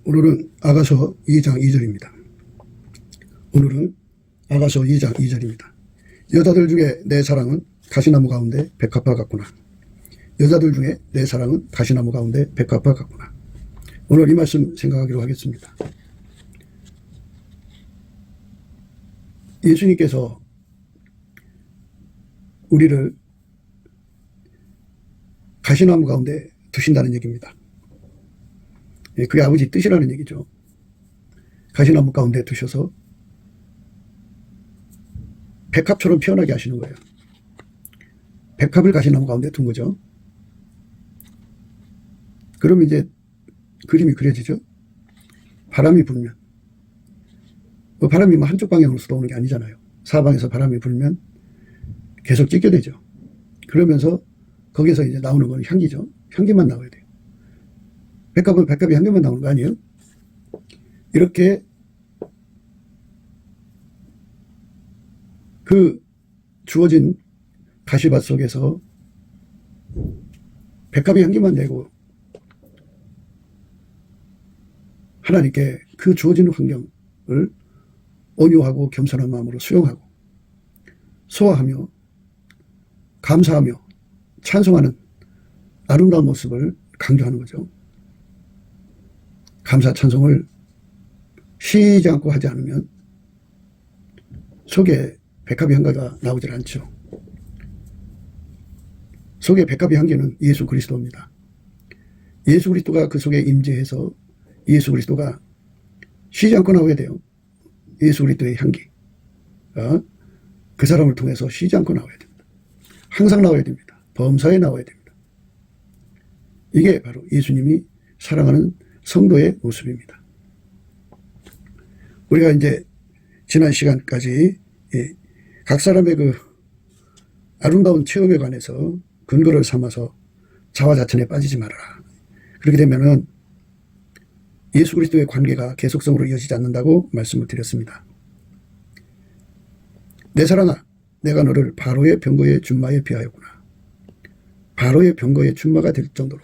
오늘은 아가서 2장 2절입니다. 오늘은 아가서 2장 2절입니다. 여자들 중에 내 사랑은 가시나무 가운데 백합화 같구나. 여자들 중에 내 사랑은 가시나무 가운데 백합화 같구나. 오늘 이 말씀 생각하기로 하겠습니다. 예수님께서 우리를 가시나무 가운데 두신다는 얘기입니다. 그게 아버지 뜻이라는 얘기죠. 가시나무 가운데 두셔서 백합처럼 피어나게 하시는 거예요. 백합을 가시나무 가운데 둔 거죠. 그럼 이제 그림이 그려지죠. 바람이 불면, 바람이 한쪽 방향으로서 오는 게 아니잖아요. 사방에서 바람이 불면 계속 찢게 되죠. 그러면서 거기서 이제 나오는 건 향기죠. 향기만 나와야 돼요. 백합은 백합이 향기만 나오는 거 아니에요? 이렇게 그 주어진 가시밭 속에서 백합이 향기만 내고 하나님께 그 주어진 환경을 온유하고 겸손한 마음으로 수용하고 소화하며 감사하며 찬송하는 아름다운 모습을 강조하는 거죠. 감사 찬송을 쉬지 않고 하지 않으면 속에 백합의 향기가 나오질 않죠. 속에 백합의 향기는 예수 그리스도입니다. 예수 그리스도가 그 속에 임재해서 예수 그리스도가 쉬지 않고 나와야 돼요. 예수 그리스도의 향기. 그 사람을 통해서 쉬지 않고 나와야 됩니다. 항상 나와야 됩니다. 범사에 나와야 됩니다. 이게 바로 예수님이 사랑하는 성도의 모습입니다. 우리가 이제 지난 시간까지 각 사람의 그 아름다운 체험에 관해서 근거를 삼아서 자화자찬에 빠지지 말아라. 그렇게 되면은 예수 그리스도의 관계가 계속성으로 이어지지 않는다고 말씀을 드렸습니다. 내 사랑아, 내가 너를 바로의 병거의 준마에 비하였구나. 바로의 병거의 준마가 될 정도로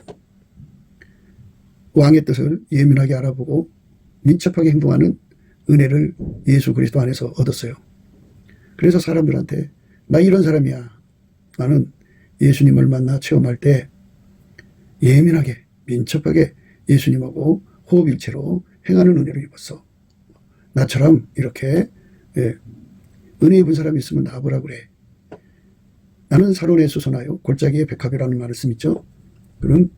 왕의 뜻을 예민하게 알아보고 민첩하게 행동하는 은혜를 예수 그리스도 안에서 얻었어요. 그래서 사람들한테 나 이런 사람이야. 나는 예수님을 만나 체험할 때 예민하게 민첩하게 예수님하고 호흡일체로 행하는 은혜를 입었어. 나처럼 이렇게 은혜 입은 사람이 있으면 나와보라 그래. 나는 사론에 수선하여 골짜기에 백합이라는 말을 쓰있죠. 그는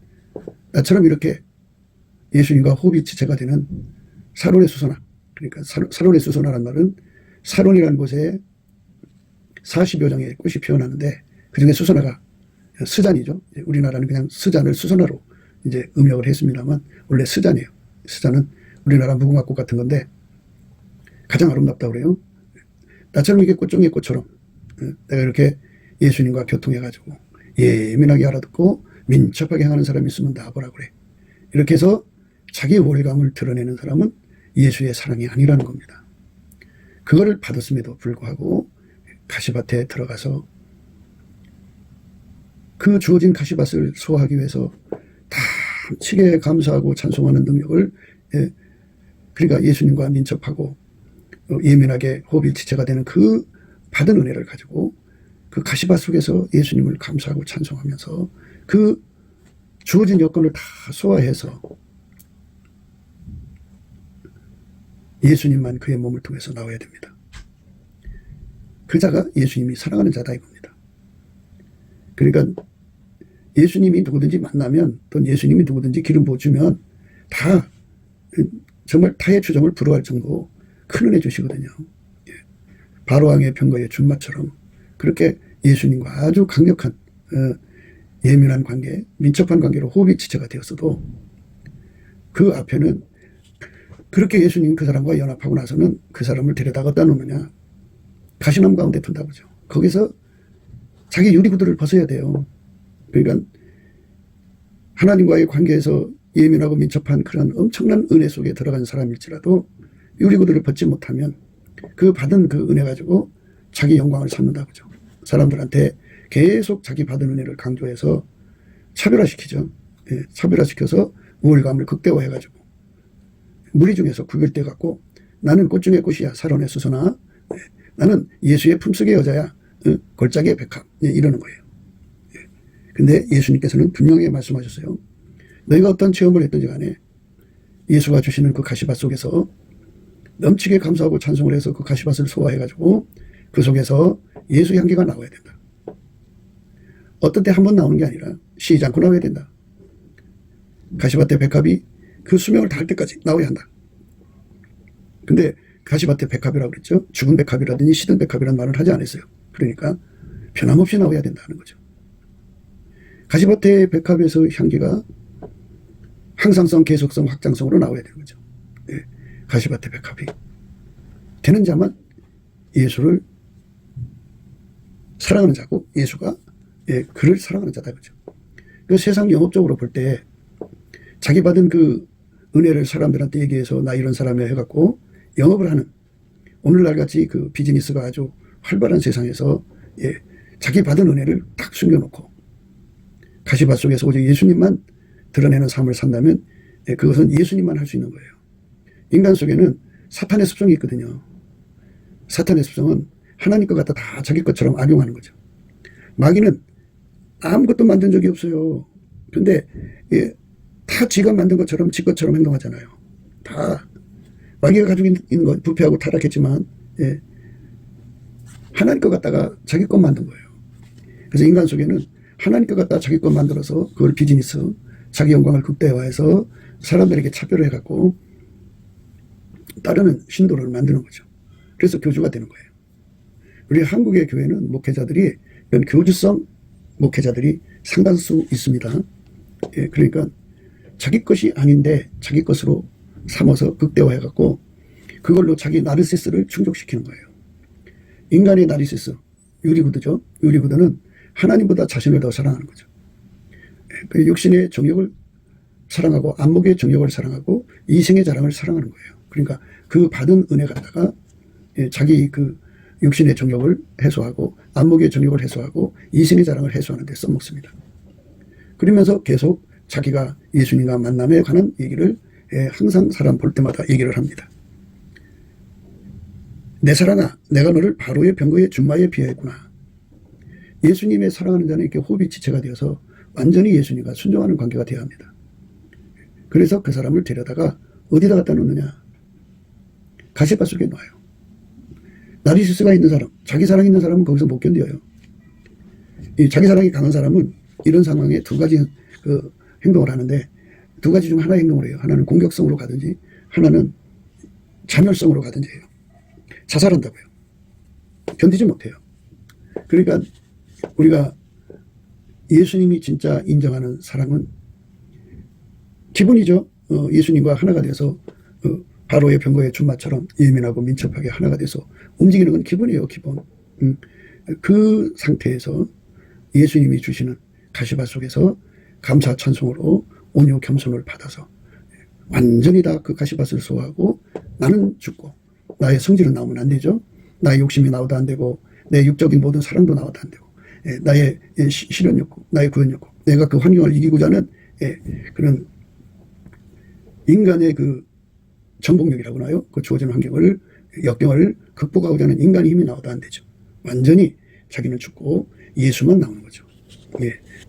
나처럼 이렇게 예수님과 호흡일체가 되는 사론에 수선하. 그러니까 사론에 수선하라는 말은 사론이라는 곳에 40여 장의 꽃이 피어나는데 그 중에 수선화가 스잔이죠. 우리나라는 그냥 스잔을 수선화로 이제 음역을 했습니다만 원래 스잔이에요. 스잔은 우리나라 무궁화꽃 같은 건데 가장 아름답다고 그래요. 나처럼 이게 꽃종의 꽃처럼 내가 이렇게 예수님과 교통해가지고 예민하게 알아듣고 민첩하게 행하는 사람이 있으면 나와보라 그래. 이렇게 해서 자기 우월감을 드러내는 사람은 예수의 사랑이 아니라는 겁니다. 그거를 받았음에도 불구하고 가시밭에 들어가서 그 주어진 가시밭을 소화하기 위해서 다치게 감사하고 찬송하는 능력을 그러니까 예수님과 민첩하고 예민하게 호흡일치체가 되는 그 받은 은혜를 가지고 그 가시밭 속에서 예수님을 감사하고 찬송하면서 그 주어진 여건을 다 소화해서 예수님만 그의 몸을 통해서 나와야 됩니다. 그 자가 예수님이 사랑하는 자다 이겁니다. 그러니까 예수님이 누구든지 만나면 또 예수님이 누구든지 기름 부어주면 다 정말 타의 추정을 불허할 정도 큰 은혜 주시거든요. 바로왕의 병거의 준마처럼 그렇게 예수님과 아주 강력한 예민한 관계, 민첩한 관계로 호흡일치체가 되었어도 그 앞에는 그렇게 예수님 그 사람과 연합하고 나서는 그 사람을 데려다 갖다 놓느냐 가시나무 가운데 둔다고 그러죠. 거기서 자기 유리구두를 벗어야 돼요. 그러니까 하나님과의 관계에서 예민하고 민첩한 그런 엄청난 은혜 속에 들어간 사람일지라도 유리구두를 벗지 못하면 그 받은 그 은혜 가지고 자기 영광을 삼는다고 그러죠. 사람들한테 계속 자기 받은 은혜를 강조해서 차별화시키죠. 차별화시켜서 우월감을 극대화해가지고 무리 중에서 구별돼 갖고 나는 꽃 중에 꽃이야 사론의 수선아, 나는 예수의 품속의 여자야, 골짜기의 백합, 이러는 거예요. 근데 예수님께서는 분명히 말씀하셨어요. 너희가 어떤 체험을 했든지 간에 예수가 주시는 그 가시밭 속에서 넘치게 감사하고 찬송을 해서 그 가시밭을 소화해가지고 그 속에서 예수 향기가 나와야 된다. 어떤 때 한 번 나오는 게 아니라 쉬지 않고 나와야 된다. 가시밭의 백합이 그 수명을 다할 때까지 나와야 한다. 근데 가시밭의 백합이라고 그랬죠. 죽은 백합이라든지 시든 백합이라는 말을 하지 않았어요. 그러니까 변함없이 나와야 된다는 거죠. 가시밭의 백합에서 향기가 항상성, 계속성, 확장성으로 나와야 되는 거죠. 예, 가시밭의 백합이 되는 자만 예수를 사랑하는 자고, 예수가 그를 사랑하는 자다 그죠. 그 세상 영업적으로 볼 때 자기 받은 그 은혜를 사람들한테 얘기해서 나 이런 사람이야 해갖고 영업을 하는, 오늘날 같이 그 비즈니스가 아주 활발한 세상에서 자기 받은 은혜를 딱 숨겨놓고 가시밭 속에서 오직 예수님만 드러내는 삶을 산다면 그것은 예수님만 할 수 있는 거예요. 인간 속에는 사탄의 습성이 있거든요. 사탄의 습성은 하나님 것 갖다 다 자기 것처럼 악용하는 거죠. 마귀는 아무것도 만든 적이 없어요. 근데 다 지가 만든 것처럼 지 것처럼 행동하잖아요. 다 마귀가 가지고 있는 건 부패하고 타락했지만 하나님 것 갖다가 자기 것 만든 거예요. 그래서 인간 속에는 하나님 것 갖다가 자기 것 만들어서 그걸 비즈니스, 자기 영광을 극대화해서 사람들에게 차별해갖고 따르는 신도를 만드는 거죠. 그래서 교주가 되는 거예요. 우리 한국의 교회는 목회자들이 이런 교주성 목회자들이 상당수 있습니다. 그러니까 자기 것이 아닌데 자기 것으로 삼아서 극대화해갖고 그걸로 자기 나르시스를 충족시키는 거예요. 인간의 나르시스, 유리구드죠. 유리구드는 하나님보다 자신을 더 사랑하는 거죠. 그 육신의 정욕을 사랑하고 안목의 정욕을 사랑하고 이생의 자랑을 사랑하는 거예요. 그러니까 그 받은 은혜 갖다가 자기 그 육신의 정욕을 해소하고 안목의 정욕을 해소하고 이생의 자랑을 해소하는 데 써먹습니다. 그러면서 계속 자기가 예수님과 만남에 관한 얘기를 항상 사람 볼 때마다 얘기를 합니다. 내 사랑아, 내가 너를 바로의 병거의 준마에 비하했구나. 예수님의 사랑하는 자는 이렇게 호흡이 지체가 되어서 완전히 예수님과 순종하는 관계가 되어야 합니다. 그래서 그 사람을 데려다가 어디다 갖다 놓느냐? 가시밭 속에 놔요. 나르시스가 있는 사람, 자기 사랑이 있는 사람은 거기서 못 견뎌요. 이 자기 사랑이 강한 사람은 이런 상황에 두 가지 그 행동을 하는데, 두 가지 중 하나의 행동을 해요. 하나는 공격성으로 가든지 하나는 자멸성으로 가든지 해요. 자살한다고요. 견디지 못해요. 그러니까 우리가 예수님이 진짜 인정하는 사랑은 기본이죠. 예수님과 하나가 돼서 바로의 병거의 준마처럼 예민하고 민첩하게 하나가 돼서 움직이는 건 기본이에요. 기본. 그 상태에서 예수님이 주시는 가시밭 속에서 감사 찬송으로 온유 겸손을 받아서 완전히 다 그 가시밭을 소화하고, 나는 죽고 나의 성질은 나오면 안 되죠. 나의 욕심이 나오도 안 되고 내 육적인 모든 사랑도 나오도 안 되고 나의 실현 욕구, 나의 구현 욕구, 내가 그 환경을 이기고자 하는 그런 인간의 그 정복력이라고 하나요? 그 주어진 환경을, 역경을 극복하고자 하는 인간의 힘이 나오도 안 되죠. 완전히 자기는 죽고 예수만 나오는 거죠.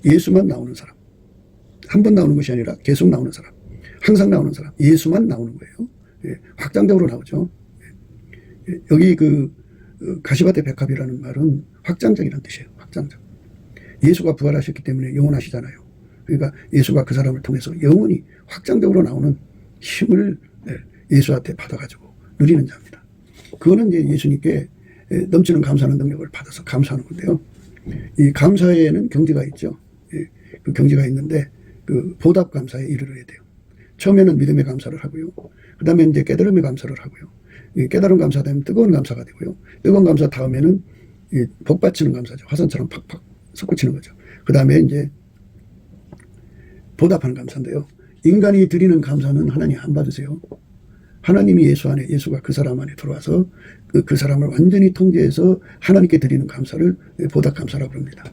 예수만 나오는 사람. 한 번 나오는 것이 아니라 계속 나오는 사람. 항상 나오는 사람. 예수만 나오는 거예요. 확장적으로 나오죠. 여기 그 가시밭의 백합이라는 말은 확장적이라는 뜻이에요. 확장적. 예수가 부활하셨기 때문에 영원하시잖아요. 그러니까 예수가 그 사람을 통해서 영원히 확장적으로 나오는 힘을 예수한테 받아가지고 누리는 자입니다. 그거는 이제 예수님께 넘치는 감사하는 능력을 받아서 감사하는 건데요. 이 감사에는 경지가 있죠. 그 경지가 있는데 그 보답 감사에 이르러야 돼요. 처음에는 믿음의 감사를 하고요. 그 다음에 이제 깨달음의 감사를 하고요. 깨달음 감사 되면 뜨거운 감사가 되고요. 뜨거운 감사 다음에는 복 받치는 감사죠. 화산처럼 팍팍 솟구치는 거죠. 그 다음에 이제 보답하는 감사인데요. 인간이 드리는 감사는 하나님 안 받으세요. 하나님이 예수 안에, 예수가 그 사람 안에 들어와서 그 사람을 완전히 통제해서 하나님께 드리는 감사를 보답 감사라고 합니다.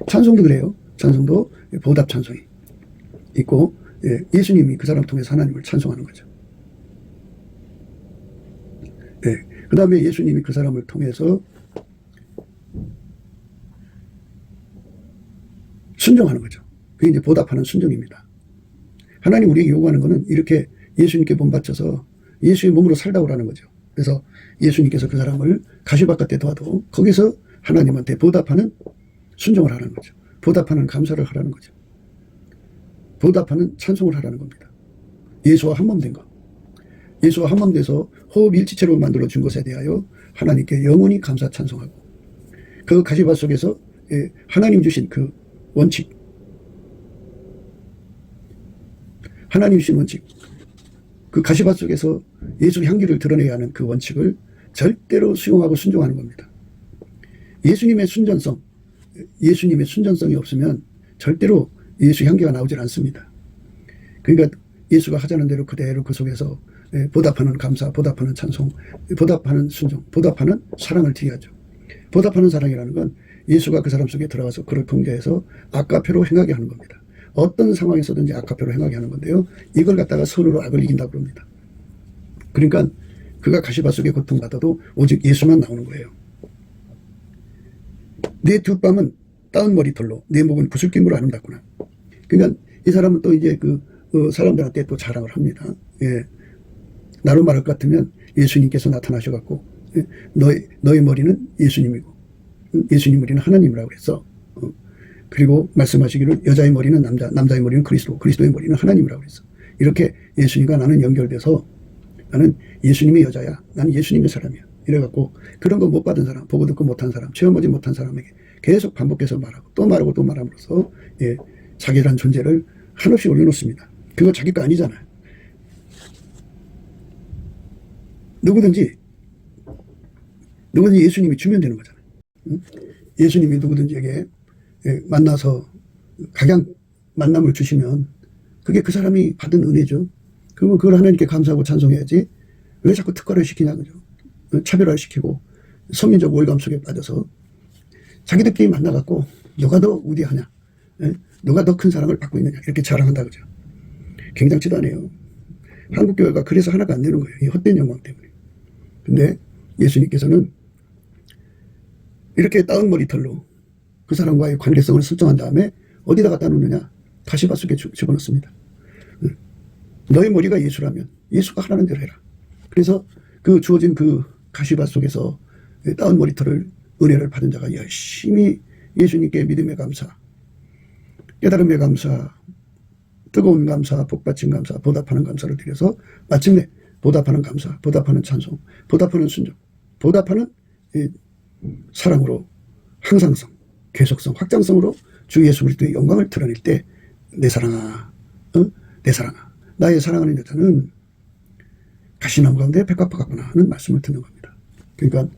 찬송도 그래요. 찬송도 보답 찬송이 있고, 예수님이 그 사람 통해서 하나님을 찬송하는 거죠. 네. 그 다음에 예수님이 그 사람을 통해서 순종하는 거죠. 그게 이제 보답하는 순종입니다. 하나님 우리에게 요구하는 것은 이렇게 예수님께 본받쳐서 예수의 몸으로 살다 오라는 거죠. 그래서 예수님께서 그 사람을 가시바깥에 도와도 거기서 하나님한테 보답하는 순종을 하라는 거죠. 보답하는 감사를 하라는 거죠. 보답하는 찬송을 하라는 겁니다. 예수와 한몸 된 것. 예수와 한몸 돼서 호흡 일지체로 만들어 준 것에 대하여 하나님께 영원히 감사 찬송하고 그 가시밭 속에서 하나님 주신 그 원칙, 하나님 주신 원칙, 그 가시밭 속에서 예수 향기를 드러내야 하는 그 원칙을 절대로 수용하고 순종하는 겁니다. 예수님의 순전성이 없으면 절대로 예수 향기가 나오질 않습니다. 그러니까 예수가 하자는 대로 그대로 그 속에서 보답하는 감사, 보답하는 찬송, 보답하는 순종, 보답하는 사랑을 드려야죠. 보답하는 사랑이라는 건 예수가 그 사람 속에 들어가서 그를 통제해서 아까페로 행하게 하는 겁니다. 어떤 상황에서든지 아까페로 행하게 하는 건데요. 이걸 갖다가 선으로 악을 이긴다고 그럽니다. 그러니까 그가 가시밭 속에 고통받아도 오직 예수만 나오는 거예요. 내 두 뺨은 따은 머리털로 내 목은 구슬김으로 아름답구나. 그러니까 이 사람은 또 이제 사람들한테 또 자랑을 합니다. 예. 나로 말할 것 같으면 예수님께서 나타나셔갖고 너의 머리는 예수님이고 예수님 머리는 하나님이라고 그랬어. 그리고 말씀하시기를 여자의 머리는 남자의 머리는 그리스도의 머리는 하나님이라고 그랬어. 이렇게 예수님과 나는 연결돼서 나는 예수님의 여자야. 나는 예수님의 사람이야. 이래갖고 그런 거 못 받은 사람, 보고 듣고 못한 사람, 체험하지 못한 사람에게 계속 반복해서 말하고 또 말하고 또 말함으로써 자기란 존재를 한없이 올려놓습니다. 그거 자기 거 아니잖아요. 누구든지 예수님이 주면 되는 거잖아요. 예수님이 누구든지에게 만나서 각양 만남을 주시면 그게 그 사람이 받은 은혜죠. 그러면 그걸 하나님께 감사하고 찬송해야지 왜 자꾸 특가를 시키냐 그죠. 차별화를 시키고 성인적 우월감 속에 빠져서 자기들끼리 만나갖고 누가 더 우대하냐, 누가 더 큰 사랑을 받고 있느냐 이렇게 자랑한다 그죠. 굉장치도 않아요. 한국교회가 그래서 하나가 안 되는 거예요. 이 헛된 영광 때문에. 근데 예수님께서는 이렇게 따은 머리털로 그 사람과의 관계성을 설정한 다음에 어디다 갖다 놓느냐, 가시밭 속에 집어넣습니다. 너의 머리가 예수라면 예수가 하라는 대로 해라. 그래서 그 주어진 그 가시밭 속에서 따은 머리털을 은혜를 받은 자가 열심히 예수님께 믿음의 감사, 깨달음의 감사, 뜨거운 감사, 복받친 감사, 보답하는 감사를 드려서 마침내 보답하는 감사, 보답하는 찬송, 보답하는 순종, 보답하는 사랑으로 항상성, 계속성, 확장성으로 주 예수 그리스도의 영광을 드러낼 때 내 사랑아, 내 사랑아, 나의 사랑하는 여자는 가시나무 가운데 백합화 같구나 하는 말씀을 듣는 겁니다. 그러니까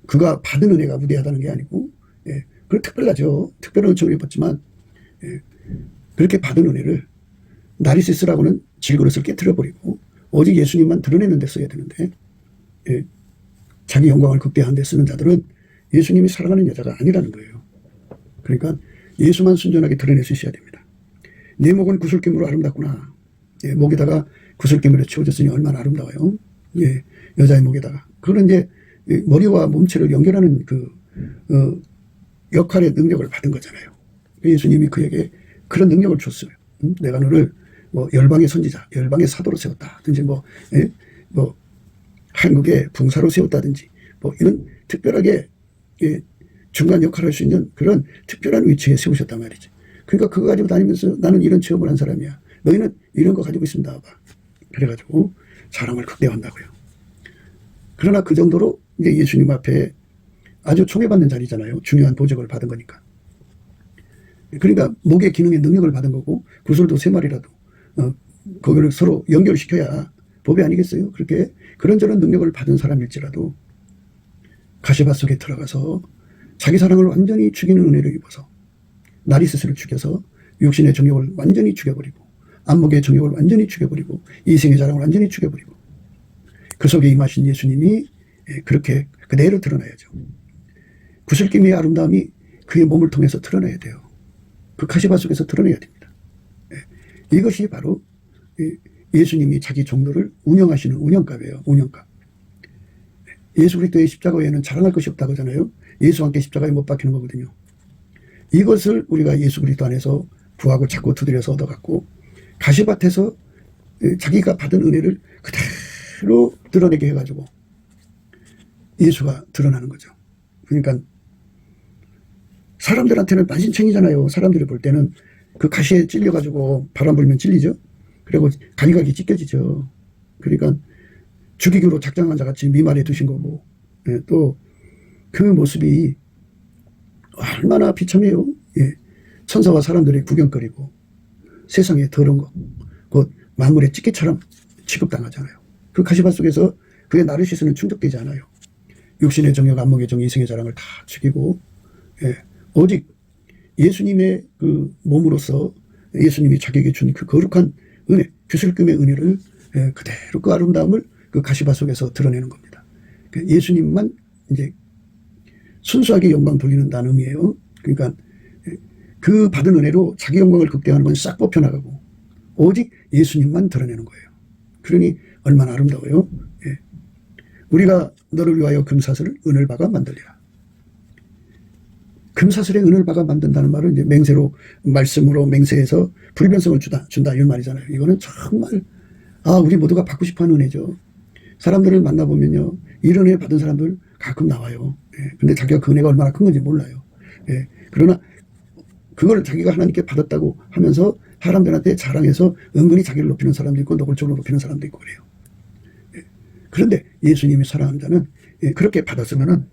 그가 받은 은혜가 무대하다는 게 아니고 그걸 특별하죠. 특별한 은총을 입었지만 그렇게 받은 은혜를 나리시스라고는 질그릇을 깨트려버리고 오직 예수님만 드러내는 데 써야 되는데 자기 영광을 극대화하는 데 쓰는 자들은 예수님이 사랑하는 여자가 아니라는 거예요. 그러니까 예수만 순전하게 드러낼 수 있어야 됩니다. 내 목은 구슬김으로 아름답구나. 목에다가 구슬김으로 채워졌으니 얼마나 아름다워요. 여자의 목에다가. 그런 이제 머리와 몸체를 연결하는 역할의 능력을 받은 거잖아요. 예수님이 그에게 그런 능력을 줬어요. 내가 너를 열방의 선지자, 열방의 사도로 세웠다든지 한국의 붕사로 세웠다든지 이런 특별하게 중간 역할을 할 수 있는 그런 특별한 위치에 세우셨단 말이지. 그러니까 그거 가지고 다니면서 나는 이런 체험을 한 사람이야. 너희는 이런 거 가지고 있습니다. 그래가지고 사랑을 극대화한다고요. 그러나 그 정도로 이제 예수님 앞에 아주 총애받는 자리잖아요. 중요한 보직을 받은 거니까. 그러니까 목의 기능의 능력을 받은 거고 구슬도 3마리라도 그거를 서로 연결시켜야 법이 아니겠어요. 그렇게 그런저런 능력을 받은 사람일지라도 가시밭 속에 들어가서 자기 사랑을 완전히 죽이는 은혜를 입어서 나리스스를 죽여서 육신의 정욕을 완전히 죽여버리고 안목의 정욕을 완전히 죽여버리고 이생의 자랑을 완전히 죽여버리고 그 속에 임하신 예수님이 그렇게 그대로 드러나야죠. 구슬김의 아름다움이 그의 몸을 통해서 드러나야 돼요. 그 가시밭 속에서 드러내야 됩니다. 이것이 바로 예수님이 자기 종로를 운영하시는 운영값이에요. 운영값. 예수 그리스도의 십자가 외에는 자랑할 것이 없다고 하잖아요. 예수와 함께 십자가에 못 박히는 거거든요. 이것을 우리가 예수 그리스도 안에서 구하고 찾고 두드려서 얻어갖고 가시밭에서 자기가 받은 은혜를 그대로 드러내게 해가지고 예수가 드러나는 거죠. 그러니까 사람들한테는 만신창이잖아요. 사람들이 볼 때는 그 가시에 찔려가지고 바람 불면 찔리죠. 그리고 가리가리 찢겨지죠. 그러니까 죽이기로 작정한 자같이 미말해 두신 거고, 또 그 모습이 얼마나 비참해요. 예. 천사와 사람들이 구경거리고 세상에 더러운 거, 곧 만물의 찌개처럼 취급당하잖아요. 그 가시밭 속에서 그의 나르시스는 충족되지 않아요. 육신의 정욕, 안목의 정, 이성의 자랑을 다 죽이고, 예. 오직 예수님의 그 몸으로서 예수님이 자기에게 준 그 거룩한 은혜, 주술금의 은혜를 그대로 그 아름다움을 그 가시밭 속에서 드러내는 겁니다. 예수님만 이제 순수하게 영광 돌리는다는 의미예요. 그러니까 그 받은 은혜로 자기 영광을 극대화하는 건 싹 뽑혀나가고 오직 예수님만 드러내는 거예요. 그러니 얼마나 아름다워요. 예. 우리가 너를 위하여 금사슬을 은을박아 만들리라. 금사슬에 은을 박아 만든다는 말은 이제 맹세로, 말씀으로 맹세해서 불변성을 준다 이런 말이잖아요. 이거는 정말 우리 모두가 받고 싶어하는 은혜죠. 사람들을 만나보면요, 이런 은혜 받은 사람들 가끔 나와요. 예. 근데 자기가 그 은혜가 얼마나 큰 건지 몰라요. 예. 그러나 그걸 자기가 하나님께 받았다고 하면서 사람들한테 자랑해서 은근히 자기를 높이는 사람도 있고 노골적으로 높이는 사람도 있고 그래요. 예. 그런데 예수님이 사랑하는 자는 그렇게 받았으면은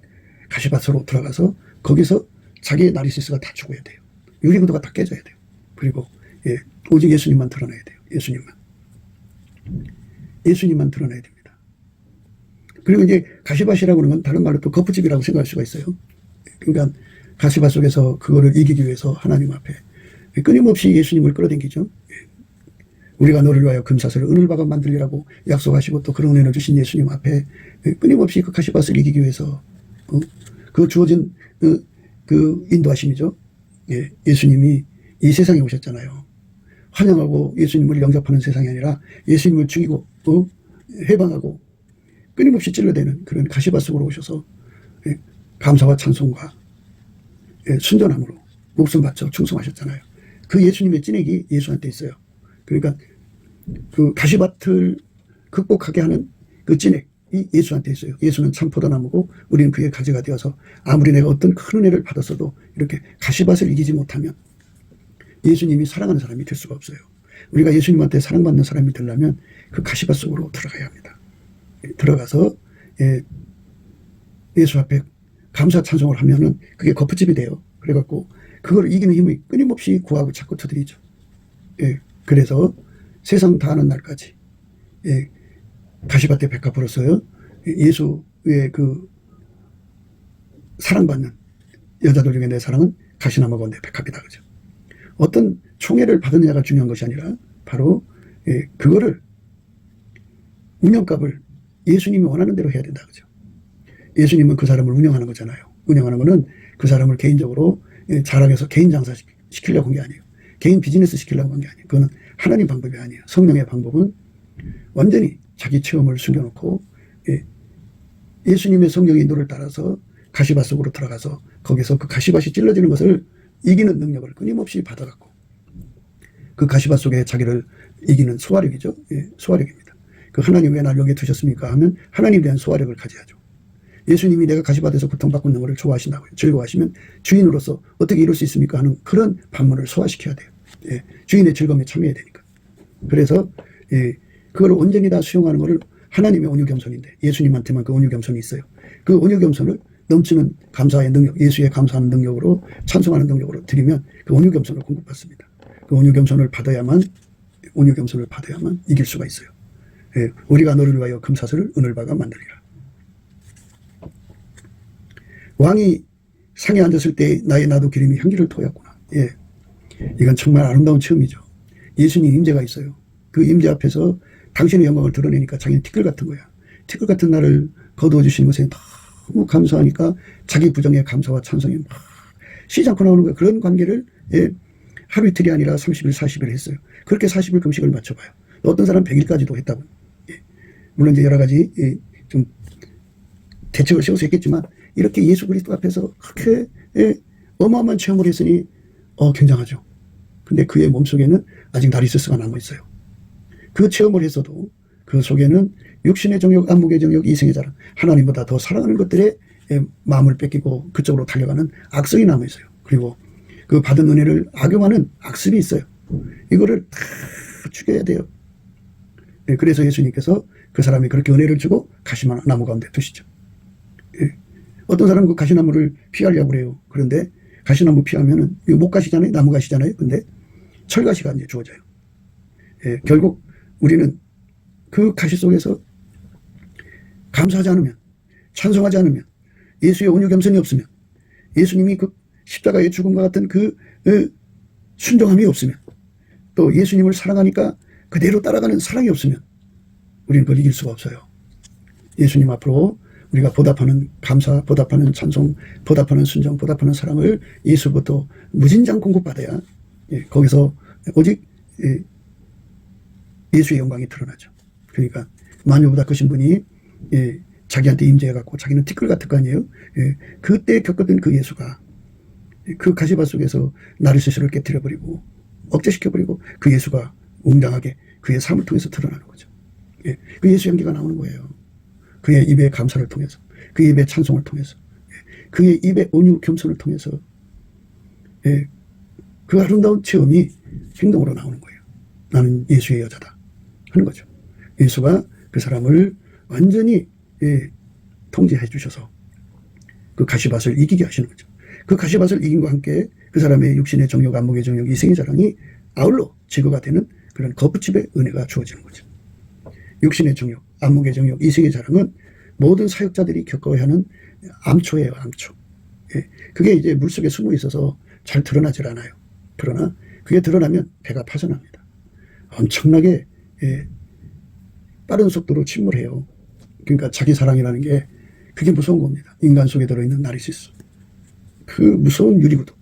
가시밭으로 들어가서 거기서 자기의 나르시스가 다 죽어야 돼요. 유리구도가 다 깨져야 돼요. 그리고 오직 예수님만 드러나야 돼요. 예수님만 드러나야 됩니다. 그리고 이제 가시밭이라고 하는 건 다른 말로 또 거푸집이라고 생각할 수가 있어요. 그러니까 가시밭 속에서 그거를 이기기 위해서 하나님 앞에 끊임없이 예수님을 끌어당기죠. 우리가 너를 위하여 금사슬을 은을박아 만들리라고 약속하시고 또 그런 은혜를 주신 예수님 앞에 끊임없이 그 가시밭을 이기기 위해서 그 주어진 그 인도하심이죠. 예수님이 이 세상에 오셨잖아요. 환영하고 예수님을 영접하는 세상이 아니라 예수님을 죽이고 해방하고 끊임없이 찔러대는 그런 가시밭 속으로 오셔서 감사와 찬송과 순전함으로 목숨 바쳐 충성하셨잖아요. 그 예수님의 찐액이 예수한테 있어요. 그러니까 그 가시밭을 극복하게 하는 그 찐액이 예수한테 있어요. 예수는 참 포도나무고 우리는 그의 가지가 되어서 아무리 내가 어떤 큰 은혜를 받았어도 이렇게 가시밭을 이기지 못하면 예수님이 사랑하는 사람이 될 수가 없어요. 우리가 예수님한테 사랑받는 사람이 되려면 그 가시밭 속으로 들어가야 합니다. 들어가서 예수 앞에 감사 찬송을 하면은 그게 거푸집이 돼요. 그래갖고 그걸 이기는 힘이 끊임없이 구하고 찾고 두드리죠. 그래서 세상 다하는 날까지 가시밭의 백합으로서 예수의 그 사랑받는 여자들 중에 내 사랑은 가시나무가 내 백합이다. 그죠? 어떤 총애를 받느냐가 중요한 것이 아니라 바로 그거를 운영값을 예수님이 원하는 대로 해야 된다. 그죠? 예수님은 그 사람을 운영하는 거잖아요. 운영하는 거는 그 사람을 개인적으로 자랑해서 개인 장사 시키려고 한 게 아니에요. 개인 비즈니스 시키려고 한 게 아니에요. 그거는 하나님 방법이 아니에요. 성령의 방법은 완전히 자기 체험을 숨겨놓고 예수님의 성령의 인도를 따라서 가시밭 속으로 들어가서 거기서 그 가시밭이 찔러지는 것을 이기는 능력을 끊임없이 받아갖고 그 가시밭 속에 자기를 이기는 소화력이죠. 소화력입니다. 그 하나님 왜 날 여기에 두셨습니까 하면 하나님에 대한 소화력을 가져야죠. 예수님이 내가 가시밭에서 고통받고 있는 것을 좋아하신다고요. 즐거워하시면 주인으로서 어떻게 이룰 수 있습니까 하는 그런 반문을 소화시켜야 돼요. 주인의 즐거움에 참여해야 되니까. 그래서 그걸 온전히 다 수용하는 것을 하나님의 온유겸손인데 예수님한테만 그 온유겸손이 있어요. 그 온유겸손을 넘치는 감사의 능력, 예수의 감사하는 능력으로 찬송하는 능력으로 드리면 그 온유겸손을 공급받습니다. 그 온유겸손을 받아야만 이길 수가 있어요. 우리가 너를 위하여 금사슬을 은을박아 만들리라. 왕이 상에 앉았을 때 나의 나도 기름이 향기를 토했구나. 이건 정말 아름다운 체험이죠. 예수님 임재가 있어요. 그 임재 앞에서 당신의 영광을 드러내니까 자기는 티끌 같은 거야. 티끌 같은 나를 거두어 주신 것에 너무 감사하니까 자기 부정의 감사와 찬송이 막 쉬지 않고 나오는 거야. 그런 관계를 하루 이틀이 아니라 30일, 40일 했어요. 그렇게 40일 금식을 맞춰봐요. 어떤 사람 100일까지도 했다고. 물론 이제 여러 가지 좀 대책을 세워서 했겠지만 이렇게 예수 그리스도 앞에서 그렇게 어마어마한 체험을 했으니 굉장하죠. 근데 그의 몸속에는 아직 나르시스가 남아 있어요. 그 체험을 했어도 그 속에는 육신의 정욕, 안목의 정욕, 이생의 자랑, 하나님보다 더 사랑하는 것들에 마음을 뺏기고 그쪽으로 달려가는 악성이 남아 있어요. 그리고 그 받은 은혜를 악용하는 악습이 있어요. 이거를 다 죽여야 돼요. 그래서 예수님께서 그 사람이 그렇게 은혜를 주고 가시나무 가운데 두시죠. 어떤 사람은 그 가시나무를 피하려고 그래요. 그런데 가시나무 피하면은 못 가시잖아요. 나무 가시잖아요. 근데 철가시가 이제 주어져요. 결국 우리는 그 가시 속에서 감사하지 않으면, 찬송하지 않으면, 예수의 온유 겸손이 없으면, 예수님이 그 십자가의 죽음과 같은 그 순종함이 없으면, 또 예수님을 사랑하니까 그대로 따라가는 사랑이 없으면 우리는 그걸 이길 수가 없어요. 예수님 앞으로 우리가 보답하는 감사, 보답하는 찬송, 보답하는 순종, 보답하는 사랑을 예수부터 무진장 공급받아야 거기서 오직 예수의 영광이 드러나죠. 그러니까 만유보다 크신 분이 자기한테 임재해갖고 자기는 티끌 같을 거 아니에요. 그때 겪었던 그 예수가 그 가시밭 속에서 나르시스를 깨뜨려버리고 억제시켜버리고 그 예수가 웅장하게 그의 삶을 통해서 드러나는 거죠. 그 예수 연기가 나오는 거예요. 그의 입의 감사를 통해서, 그의 입의 찬송을 통해서, 그의 입의 온유 겸손을 통해서 그 아름다운 체험이 행동으로 나오는 거예요. 나는 예수의 여자다 하는 거죠. 예수가 그 사람을 완전히 통제해 주셔서 그 가시밭을 이기게 하시는 거죠. 그 가시밭을 이긴과 함께 그 사람의 육신의 정욕, 안목의 정욕, 이생의 자랑이 아울러 제거가 되는 그런 거푸집의 은혜가 주어지는 거죠. 육신의 정욕, 안목의 정욕, 이생의 자랑은 모든 사역자들이 겪어야 하는 암초예요, 암초. 그게 이제 물속에 숨어 있어서 잘 드러나질 않아요. 그러나 그게 드러나면 배가 파전합니다. 엄청나게 빠른 속도로 침몰해요. 그러니까 자기 사랑이라는 게 그게 무서운 겁니다. 인간 속에 들어있는 나르시스. 그 무서운 유리구도.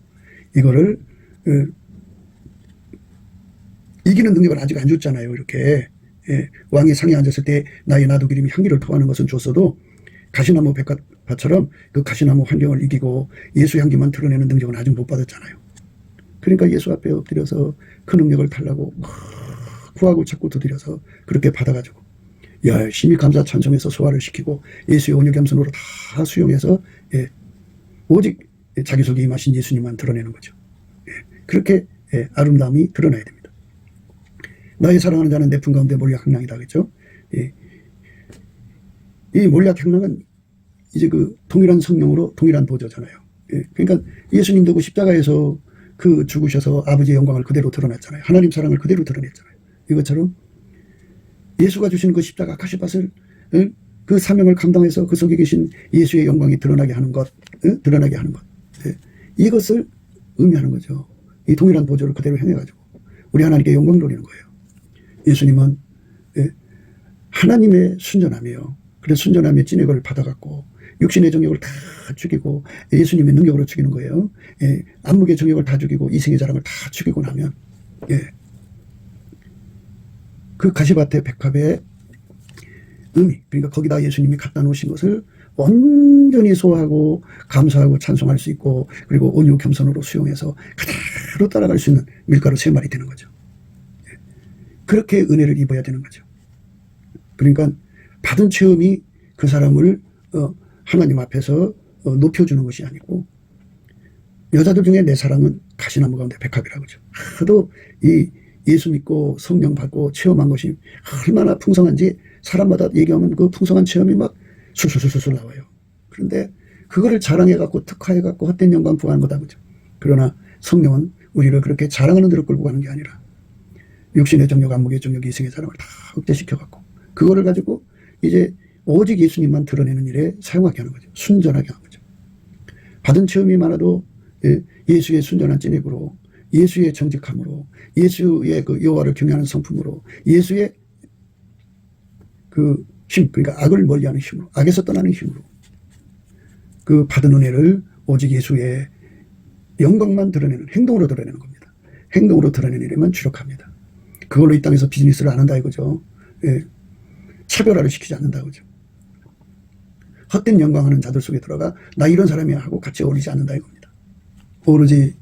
이거를 이기는 능력을 아직 안 줬잖아요. 이렇게 왕이 상에 앉았을 때 나의 나도 기름이 향기를 토하는 것은 줬어도 가시나무 백합화처럼 그 가시나무 환경을 이기고 예수 향기만 드러내는 능력은 아직 못 받았잖아요. 그러니까 예수 앞에 엎드려서 그 능력을 달라고 구하고 자꾸 두드려서 그렇게 받아가지고 열심히 감사 찬송해서 소화를 시키고 예수의 온유 겸손으로 다 수용해서 오직 자기 속에 임하신 예수님만 드러내는 거죠. 그렇게 아름다움이 드러나야 됩니다. 나의 사랑하는 자는 내 품 가운데 몰약향랑이다 그랬죠. 이 몰약향랑은 이제 그 동일한 성령으로 동일한 보좌잖아요. 그러니까 예수님도 그 십자가에서 그 죽으셔서 아버지의 영광을 그대로 드러냈잖아요. 하나님 사랑을 그대로 드러냈잖아요. 이것처럼 예수가 주신 그 십자가 가시밭을 그 사명을 감당해서 그 속에 계신 예수의 영광이 드러나게 하는 것, 드러나게 하는 것. 이것을 의미하는 거죠. 이 동일한 보좌를 그대로 행해가지고 우리 하나님께 영광 돌리는 거예요. 예수님은 하나님의 순전함이에요. 그래서 순전함의 찐액을 받아갖고 육신의 정욕을 다 죽이고 예수님의 능력으로 죽이는 거예요. 안목의 정욕을 다 죽이고 이생의 자랑을 다 죽이고 나면 그 가시밭의 백합의 의미, 그러니까 거기다 예수님이 갖다 놓으신 것을 온전히 소화하고 감사하고 찬송할 수 있고 그리고 온유 겸손으로 수용해서 그대로 따라갈 수 있는 밀가루 3마리 되는 거죠. 그렇게 은혜를 입어야 되는 거죠. 그러니까 받은 체험이 그 사람을 하나님 앞에서 높여주는 것이 아니고 여자들 중에 내 사랑은 가시나무 가운데 백합이라고 그러죠. 하도 이 예수 믿고 성령 받고 체험한 것이 얼마나 풍성한지 사람마다 얘기하면 그 풍성한 체험이 막 술술술술 나와요. 그런데 그거를 자랑해갖고 특화해갖고 헛된 영광 부하는 거다 그죠. 그러나 성령은 우리를 그렇게 자랑하는 대로 끌고 가는 게 아니라 육신의 정욕, 안목의 정욕, 이생의 자랑을 다 억제시켜갖고 그거를 가지고 이제 오직 예수님만 드러내는 일에 사용하게 하는 거죠. 순전하게 하는 거죠. 받은 체험이 많아도 예수의 순전한 찐액으로 예수의 정직함으로 예수의 그 여호와를 경외하는 성품으로 예수의 그 힘, 그러니까 악을 멀리하는 힘으로 악에서 떠나는 힘으로 그 받은 은혜를 오직 예수의 영광만 드러내는 행동으로 드러내는 겁니다. 행동으로 드러내는 일에만 주력합니다. 그걸로 이 땅에서 비즈니스를 안 한다 이거죠. 차별화를 시키지 않는다 이거죠. 헛된 영광하는 자들 속에 들어가 나 이런 사람이야 하고 같이 어울리지 않는다 이겁니다. 오로지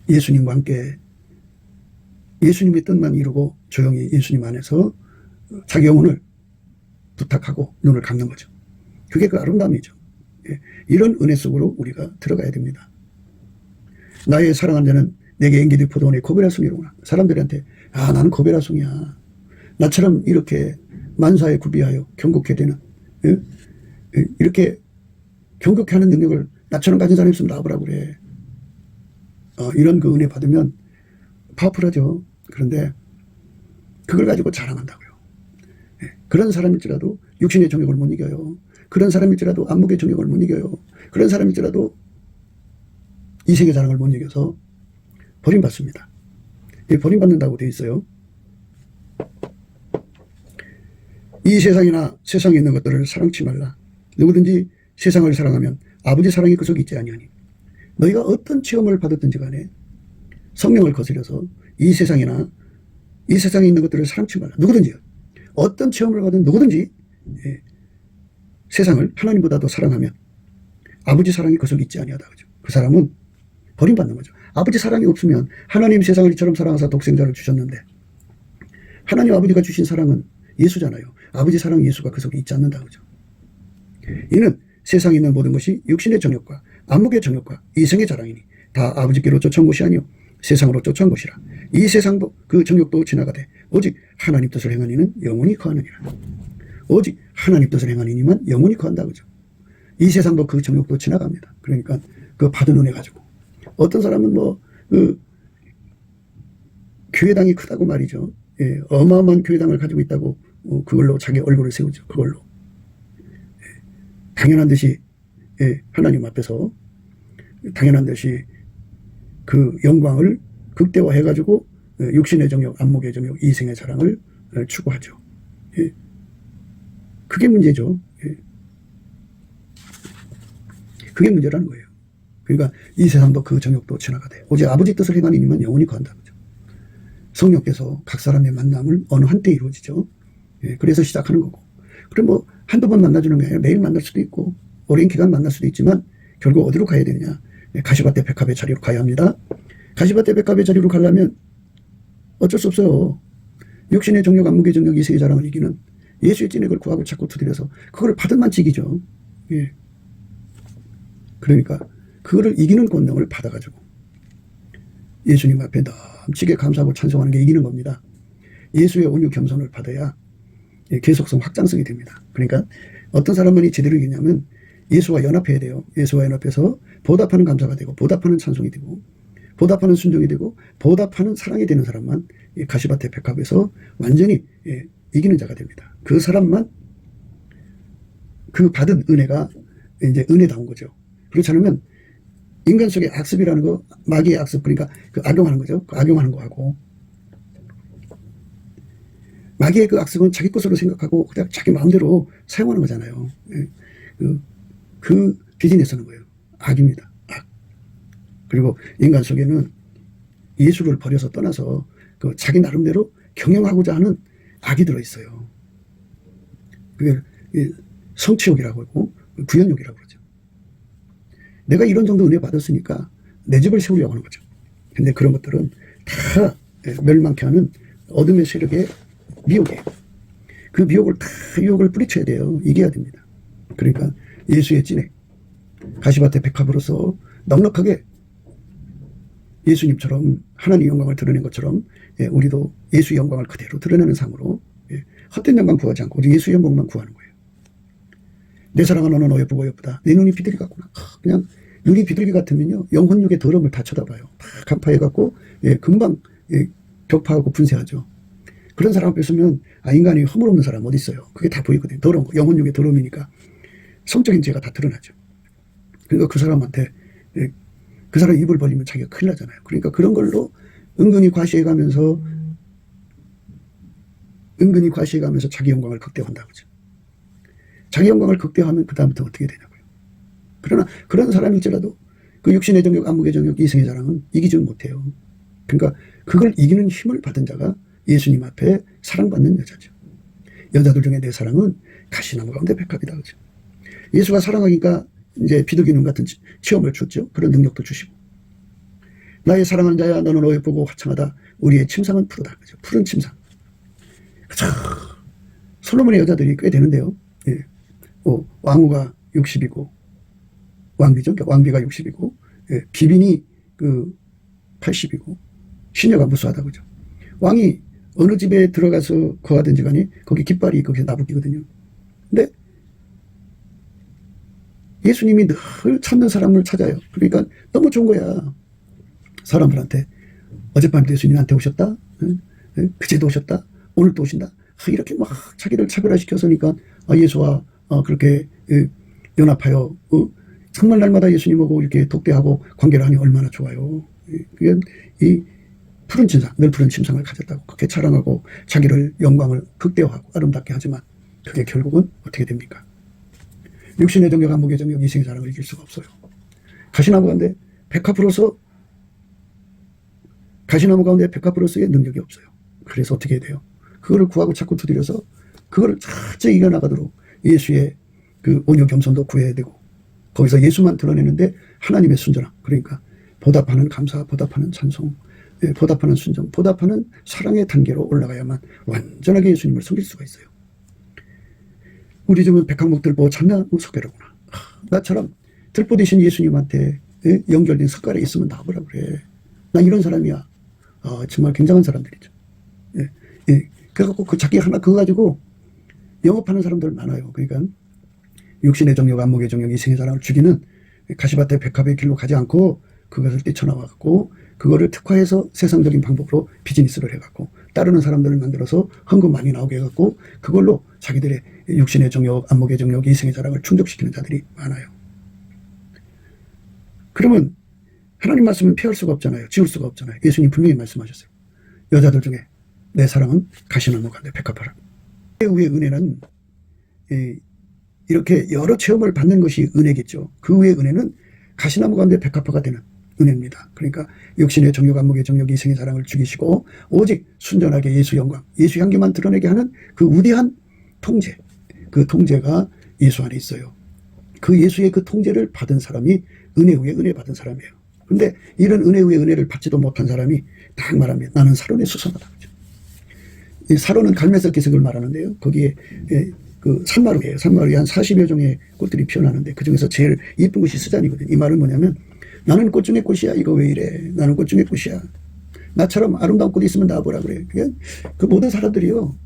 예수님과 함께 예수님의 뜻만 이루고 조용히 예수님 안에서 자기 영혼을 부탁하고 눈을 감는 거죠. 그게 그 아름다움이죠. 이런 은혜 속으로 우리가 들어가야 됩니다. 나의 사랑하는 자는 내게 엔게디 포도원의 고베라송이로구나. 사람들한테 나는 고베라송이야. 나처럼 이렇게 만사에 구비하여 경고케 되는 이렇게 경고케 하는 능력을 나처럼 가진 사람이 있으면 나와보라고 그래. 이런 그 은혜 받으면 파워풀하죠. 그런데 그걸 가지고 자랑한다고요. 그런 사람일지라도 육신의 정욕을 못 이겨요. 그런 사람일지라도 안목의 정욕을 못 이겨요. 그런 사람일지라도 이생의 자랑을 못 이겨서 버림받습니다. 버림받는다고 되어 있어요. 이 세상이나 세상에 있는 것들을 사랑치 말라. 누구든지 세상을 사랑하면 아버지 사랑이 그 속에 있지 아니하니. 너희가 어떤 체험을 받았든지 간에 성령을 거스려서 이 세상이나 이 세상에 있는 것들을 사랑치 말라. 누구든지요. 어떤 체험을 받은 누구든지 세상을 하나님보다도 사랑하면 아버지 사랑이 그 속에 있지 아니하다. 그죠? 그 사람은 버림받는 거죠. 아버지 사랑이 없으면 하나님 세상을 이처럼 사랑하사 독생자를 주셨는데 하나님 아버지가 주신 사랑은 예수잖아요. 아버지 사랑 예수가 그 속에 있지 않는다. 그죠? 이는 세상에 있는 모든 것이 육신의 정욕과 안목의 정욕과 이생의 자랑이니 다 아버지께로 쫓아온 것이 아니요 세상으로 쫓아온 것이라. 이 세상도 그 정욕도 지나가되 오직 하나님 뜻을 행하는 이는 영원히 거하느니라. 오직 하나님 뜻을 행하는 이만 영원히 거한다. 그죠? 이 세상도 그 정욕도 지나갑니다. 그러니까 그 받은 은혜 가지고 어떤 사람은 교회당이 크다고 말이죠. 어마어마한 교회당을 가지고 있다고 그걸로 자기 얼굴을 세우죠. 그걸로 당연한 듯이 하나님 앞에서 당연한 듯이 그 영광을 극대화해 가지고 육신의 정욕, 안목의 정욕, 이생의 자랑을 추구하죠. 그게 문제죠. 그게 문제라는 거예요. 그러니까 이 세상도 그 정욕도 지나가되 오직 아버지 뜻을 행하는 이만 영원히 거한다. 그죠? 성령께서 각 사람의 만남을 어느 한때 이루어지죠. 그래서 시작하는 거고. 그럼 한두 번 만나주는 게 아니라 매일 만날 수도 있고 오랜 기간 만날 수도 있지만 결국 어디로 가야 되느냐. 가시밭대 백합의 자리로 가야 합니다. 가시밭대 백합의 자리로 가려면 어쩔 수 없어요. 육신의 정욕, 안목의 정욕, 이생의 자랑을 이기는 예수의 찐액을 구하고 자꾸 두드려서 그거를 받은 만치 이기죠. 그러니까 그거를 이기는 권능을 받아가지고 예수님 앞에 넘치게 감사하고 찬송하는 게 이기는 겁니다. 예수의 온유 겸손을 받아야 계속성 확장성이 됩니다. 그러니까 어떤 사람만이 제대로 이기냐면 예수와 연합해야 돼요. 예수와 연합해서 보답하는 감사가 되고 보답하는 찬송이 되고 보답하는 순종이 되고 보답하는 사랑이 되는 사람만 가시밭의 백합에서 완전히 이기는 자가 됩니다. 그 사람만 그 받은 은혜가 이제 은혜다운 거죠. 그렇지 않으면 인간 속의 악습이라는 거, 마귀의 악습, 그러니까 그 악용하는 거죠. 그 악용하는 거하고 마귀의 그 악습은 자기 것으로 생각하고 그냥 자기 마음대로 사용하는 거잖아요. 그 비즈니스는 거예요. 악입니다. 악. 그리고 인간 속에는 예수를 버려서 떠나서 그 자기 나름대로 경영하고자 하는 악이 들어있어요. 그게 성취욕이라고 하고 구현욕이라고 그러죠. 내가 이런 정도 은혜 받았으니까 내 집을 세우려고 하는 거죠. 근데 그런 것들은 다 멸망케 하는 어둠의 세력의 미혹이에요. 그 미혹을 다 유혹을 뿌리쳐야 돼요. 이겨야 됩니다. 그러니까 예수의 찐액, 가시밭의 백합으로서 넉넉하게 예수님처럼 하나님 영광을 드러낸 것처럼 우리도 예수의 영광을 그대로 드러내는 삶으로 헛된 영광 구하지 않고 오직 예수의 영광만 구하는 거예요. 내 사랑은 너는 어여쁘고 예쁘다. 내 눈이 비둘기 같구나. 그냥 눈이 비둘기 같으면요 영혼육의 더러움을 다 쳐다봐요. 다 간파해갖고 금방 격파하고 분쇄하죠. 그런 사람 앞에 서면 인간이 허물 없는 사람 어디 있어요. 그게 다 보이거든요. 더러운 거. 영혼육의 더러움이니까 성적인 죄가 다 드러나죠. 그러니까 그 사람한테 그 사람 입을 벌리면 자기가 큰일 나잖아요. 그러니까 그런 걸로 은근히 과시해가면서 자기 영광을 극대화한다고 하죠. 자기 영광을 극대화하면 그 다음부터 어떻게 되냐고요. 그러나 그런 사람일지라도 그 육신의 정욕, 안목의 정욕, 이생의 자랑은 이기지 못해요. 그러니까 그걸 이기는 힘을 받은 자가 예수님 앞에 사랑받는 여자죠. 여자들 중에 내 사랑은 가시나무 가운데 백합이다. 그죠? 예수가 사랑하니까 이제 비둘기눈 같은 체험을 줬죠. 그런 능력도 주시고. 나의 사랑하는 자야 너는 어여쁘고 화창하다. 우리의 침상은 푸르다. 그죠? 푸른 침상. 그죠? 솔로몬의 여자들이 꽤 되는데요. 예. 왕후가 60이고 왕비죠. 그러니까 왕비가 60이고 예. 비빈이 80이고 시녀가 무수하다. 그죠? 왕이 어느 집에 들어가서 거하든지 간에 거기 깃발이 거기서 나부끼거든요. 근데 예수님이 늘 찾는 사람을 찾아요. 그러니까 너무 좋은 거야. 사람들한테 어젯밤에도 예수님한테 오셨다. 그제도 오셨다. 오늘도 오신다. 이렇게 막 자기를 차별화시켜서니까 예수와 그렇게 연합하여 정말 날마다 예수님하고 이렇게 독대하고 관계를 하니 얼마나 좋아요. 그게 이 푸른 침상, 늘 푸른 침상을 가졌다고 그렇게 자랑하고 자기를 영광을 극대화하고 아름답게 하지만 그게 결국은 어떻게 됩니까? 육신의 정력, 안목의 정력, 이생의 자랑을 이길 수가 없어요. 가시나무 가운데 백합으로서의 능력이 없어요. 그래서 어떻게 해야 돼요? 그거를 구하고 자꾸 두드려서 그거를 차차 이겨나가도록 예수의 그 온유 겸손도 구해야 되고 거기서 예수만 드러내는데 하나님의 순전함, 그러니까 보답하는 감사, 보답하는 찬송, 보답하는 순종, 보답하는 사랑의 단계로 올라가야만 완전하게 예수님을 섬길 수가 있어요. 우리 집은 백합목 들보 참나 석가래구나. 나처럼 들보 되신 예수님한테 연결된 석가래 있으면 나와보라 그래. 나 이런 사람이야. 정말 굉장한 사람들이죠. 그래갖고 그 자기 하나 그거 가지고 영업하는 사람들 많아요. 그러니까 육신의 정력, 안목의 정력, 이생의 자랑을 죽이는 가시밭의 백합의 길로 가지 않고 그것을 뛰쳐나와갖고 그거를 특화해서 세상적인 방법으로 비즈니스를 해갖고 따르는 사람들을 만들어서 헌금 많이 나오게 해갖고 그걸로 자기들의 육신의 정력, 안목의 정력, 이생의 자랑을 충족시키는 자들이 많아요. 그러면 하나님 말씀은 피할 수가 없잖아요. 지울 수가 없잖아요. 예수님 분명히 말씀하셨어요. 여자들 중에 내 사랑은 가시나무 가운데 백합화라. 후의 은혜는 이렇게 여러 체험을 받는 것이 은혜겠죠. 그 후의 은혜는 가시나무 가운데 백합화가 되는 은혜입니다. 그러니까 육신의 정욕, 안목의 정욕, 이생의 사랑을 죽이시고 오직 순전하게 예수 영광, 예수 향기만 드러내게 하는 그 위대한 통제, 그 통제가 예수 안에 있어요. 그 예수의 그 통제를 받은 사람이 은혜 후에 은혜 받은 사람이에요. 근데 이런 은혜 후에 은혜를 받지도 못한 사람이 딱 말하면 나는 사론에 수선하다. 이 사론은 갈매살 기색을 말하는데요. 거기에 그 산마루예요. 산마루에 한 40여 종의 꽃들이 피어나는데 그 중에서 제일 예쁜 것이 스잔이거든요. 이 말은 뭐냐면 나는 꽃 중에 꽃이야. 이거 왜 이래. 나는 꽃 중에 꽃이야. 나처럼 아름다운 꽃이 있으면 나와보라 그래. 그 모든 사람들이요.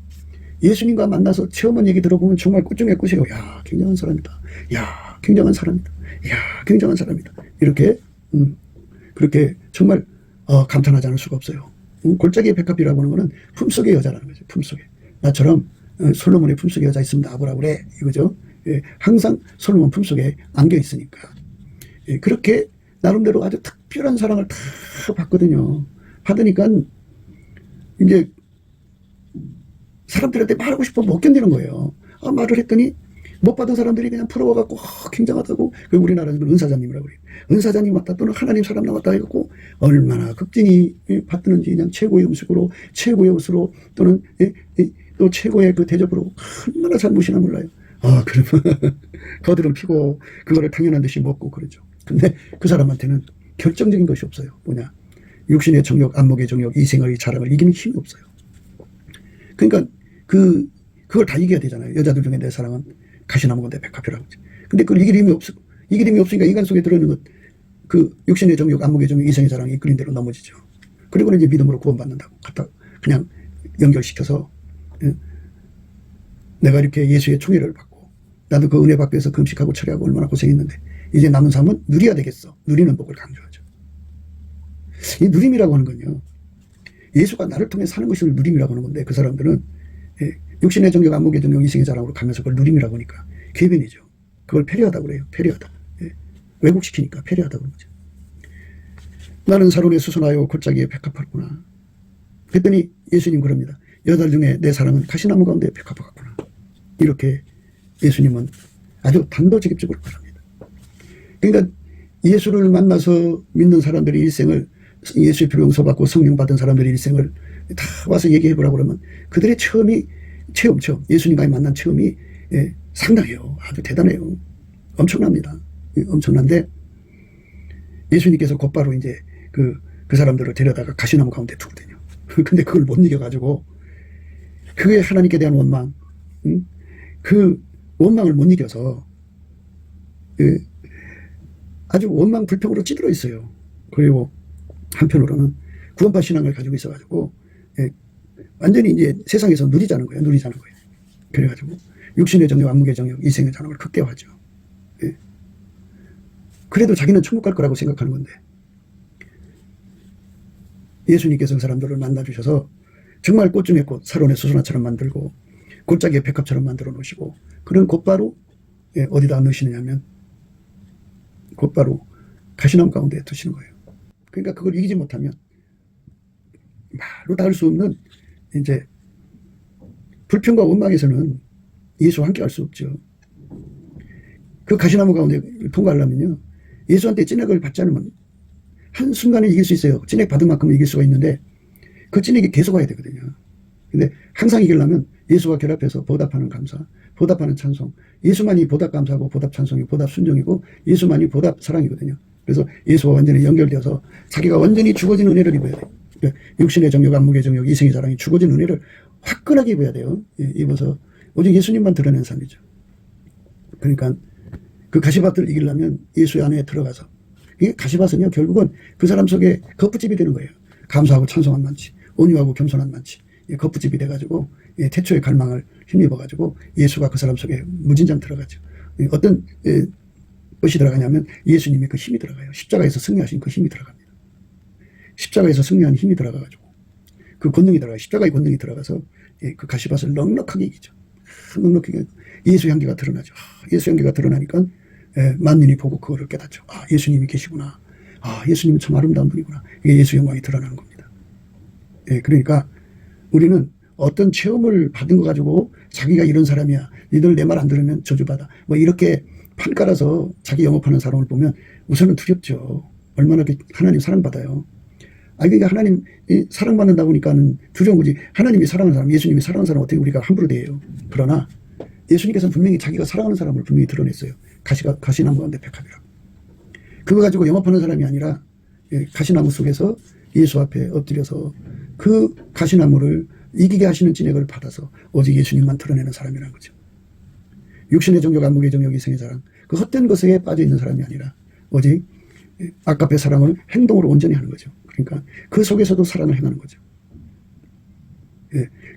예수님과 만나서 체험한 얘기 들어보면 정말 꽃 중에 꽃이에요. 야, 굉장한 사람이다. 야, 굉장한 사람이다. 야, 굉장한 사람이다. 이렇게 그렇게 정말 감탄하지 않을 수가 없어요. 골짜기의 백합이라고 하는 거는 품속의 여자라는 거죠. 품속에. 나처럼 솔로몬의 품속의 여자 있으면 나와보라 그래. 이거죠. 예, 항상 솔로몬 품속에 안겨 있으니까. 예, 그렇게 나름대로 아주 특별한 사랑을 다 받거든요. 받으니까 이제 사람들한테 말하고 싶어 못 견디는 거예요. 말을 했더니 못 받은 사람들이 그냥 부러워갖고 굉장하다고. 우리나라는 은사자님이라고 그래요. 은사자님 왔다 또는 하나님 사람 나왔다 해갖고 얼마나 극진히 받드는지 그냥 최고의 음식으로 최고의 옷으로 또는 또 최고의 그 대접으로 얼마나 잘 모시나 몰라요. 그러면 거들은 피고 그거를 당연한 듯이 먹고 그러죠. 근데 그 사람한테는 결정적인 것이 없어요. 뭐냐, 육신의 정욕, 안목의 정욕, 이생의 자랑을 이기는 힘이 없어요. 그러니까 그걸 다 이겨야 되잖아요. 여자들 중에 내 사랑은 가시나무 가운데 백합이라고. 근데 그걸 이길 힘이 없어. 이길 힘이 없으니까 인간 속에 들어있는 것, 그 육신의 정욕, 안목의 정욕, 이생의 자랑이 이끌린 대로 넘어지죠. 그리고는 이제 믿음으로 구원받는다고 갖다 그냥 연결시켜서 내가 이렇게 예수의 총애를 받고 나도 그 은혜 받기 위해서 금식하고 철회하고 얼마나 고생했는데 이제 남은 삶은 누려야 되겠어. 누리는 법을 강조하죠. 이 누림이라고 하는 건요, 예수가 나를 통해 사는 것을 누림이라고 하는 건데 그 사람들은 육신의 정욕, 안목의 정욕, 이생의 자랑으로 가면서 그걸 누림이라고 하니까 궤변이죠. 그걸 패려하다고 그래요. 패려하다. 왜곡시키니까 패려하다고 그러죠. 나는 사론에 수선하여 골짜기에 백합하구나. 그랬더니 예수님 그럽니다. 여덟 중에 내 사랑은 가시나무 가운데 백합화 같구나. 이렇게 예수님은 아주 단도직입적으로 말합니다. 그러니까 예수를 만나서 믿는 사람들의 일생을, 예수의 피로 용서받고 성령 받은 사람들의 일생을 다 와서 얘기해보라고 그러면 그들의 체험, 예수님과의 만난 체험이 상당해요. 아주 대단해요. 엄청납니다. 엄청난데 예수님께서 곧바로 이제 그 사람들을 데려다가 가시나무 가운데 두거든요. 근데 그걸 못 이겨가지고 그게 하나님께 대한 원망, 그 원망을 못 이겨서 아주 원망 불평으로 찌들어 있어요. 그리고 한편으로는 구원파 신앙을 가지고 있어가지고 완전히 이제 세상에서 누리자는 거예요. 그래가지고 육신의 정욕, 안목의 정욕, 이생의 정욕을 극대화하죠. 그래도 자기는 천국 갈 거라고 생각하는 건데 예수님께서 그 사람들을 만나주셔서 정말 꽃 중에 꽃, 사론의 수선화처럼 만들고 골짜기의 백합처럼 만들어 놓으시고 그런 곧바로 어디다 넣으시느냐면 곧바로 가시나무 가운데 두시는 거예요. 그러니까 그걸 이기지 못하면 말로 다 할 수 없는 이제 불평과 원망에서는 예수와 함께 할 수 없죠. 그 가시나무 가운데 통과하려면요. 예수한테 찐액을 받지 않으면 한순간에 이길 수 있어요. 찐액 받은 만큼은 이길 수가 있는데 그 찐액이 계속 와야 되거든요. 근데 항상 이기려면 예수와 결합해서 보답하는 감사, 보답하는 찬송, 예수만이 보답 감사하고 보답 찬송이고 보답 순종이고 예수만이 보답 사랑이거든요. 그래서 예수와 완전히 연결되어서 자기가 완전히 죽어진 은혜를 입어야 돼요. 육신의 정욕, 안목의 정욕, 이생의 사랑이 죽어진 은혜를 화끈하게 입어야 돼요. 입어서 오직 예수님만 드러낸 삶이죠. 그러니까 그 가시밭을 이기려면 예수 안에 들어가서 이게 가시밭은요 결국은 그 사람 속에 거푸집이 되는 거예요. 감사하고 찬송한 만치, 온유하고 겸손한 만치 거푸집이 돼가지고 태초의 갈망을 힘입어가지고 예수가 그 사람 속에 무진장 들어가죠. 어떤 것이 들어가냐면 예수님의 그 힘이 들어가요. 십자가에서 승리하신 그 힘이 들어갑니다. 십자가에서 승리한 힘이 들어가가지고 그 권능이 들어가요. 십자가의 권능이 들어가서 그 가시밭을 넉넉하게 이기죠. 넉넉하게 예수 향기가 드러나죠. 예수 향기가 드러나니까 만민이 보고 그거를 깨닫죠. 아, 예수님이 계시구나. 아, 예수님은 참 아름다운 분이구나. 이게 예수 영광이 드러나는 겁니다. 그러니까 우리는 어떤 체험을 받은 거 가지고 자기가 이런 사람이야. 니들 내 말 안 들으면 저주받아. 뭐 이렇게 판 깔아서 자기 영업하는 사람을 보면 우선은 두렵죠. 얼마나 하나님 사랑받아요. 그러니까 하나님 사랑받는다 보니까는 두려운 거지. 하나님이 사랑하는 사람, 예수님이 사랑하는 사람 어떻게 우리가 함부로 대해요. 그러나 예수님께서는 분명히 자기가 사랑하는 사람을 분명히 드러냈어요. 가시나무 가운데 백합이라고. 그거 가지고 영업하는 사람이 아니라 가시나무 속에서 예수 앞에 엎드려서 그 가시나무를 이기게 하시는 진액을 받아서 오직 예수님만 드러내는 사람이라는 거죠. 육신의 정욕, 안목의 정욕, 이생의 사랑 그 헛된 것에 빠져 있는 사람이 아니라 오직 아까의 사랑을 행동으로 온전히 하는 거죠. 그러니까 그 속에서도 사랑을 행하는 거죠.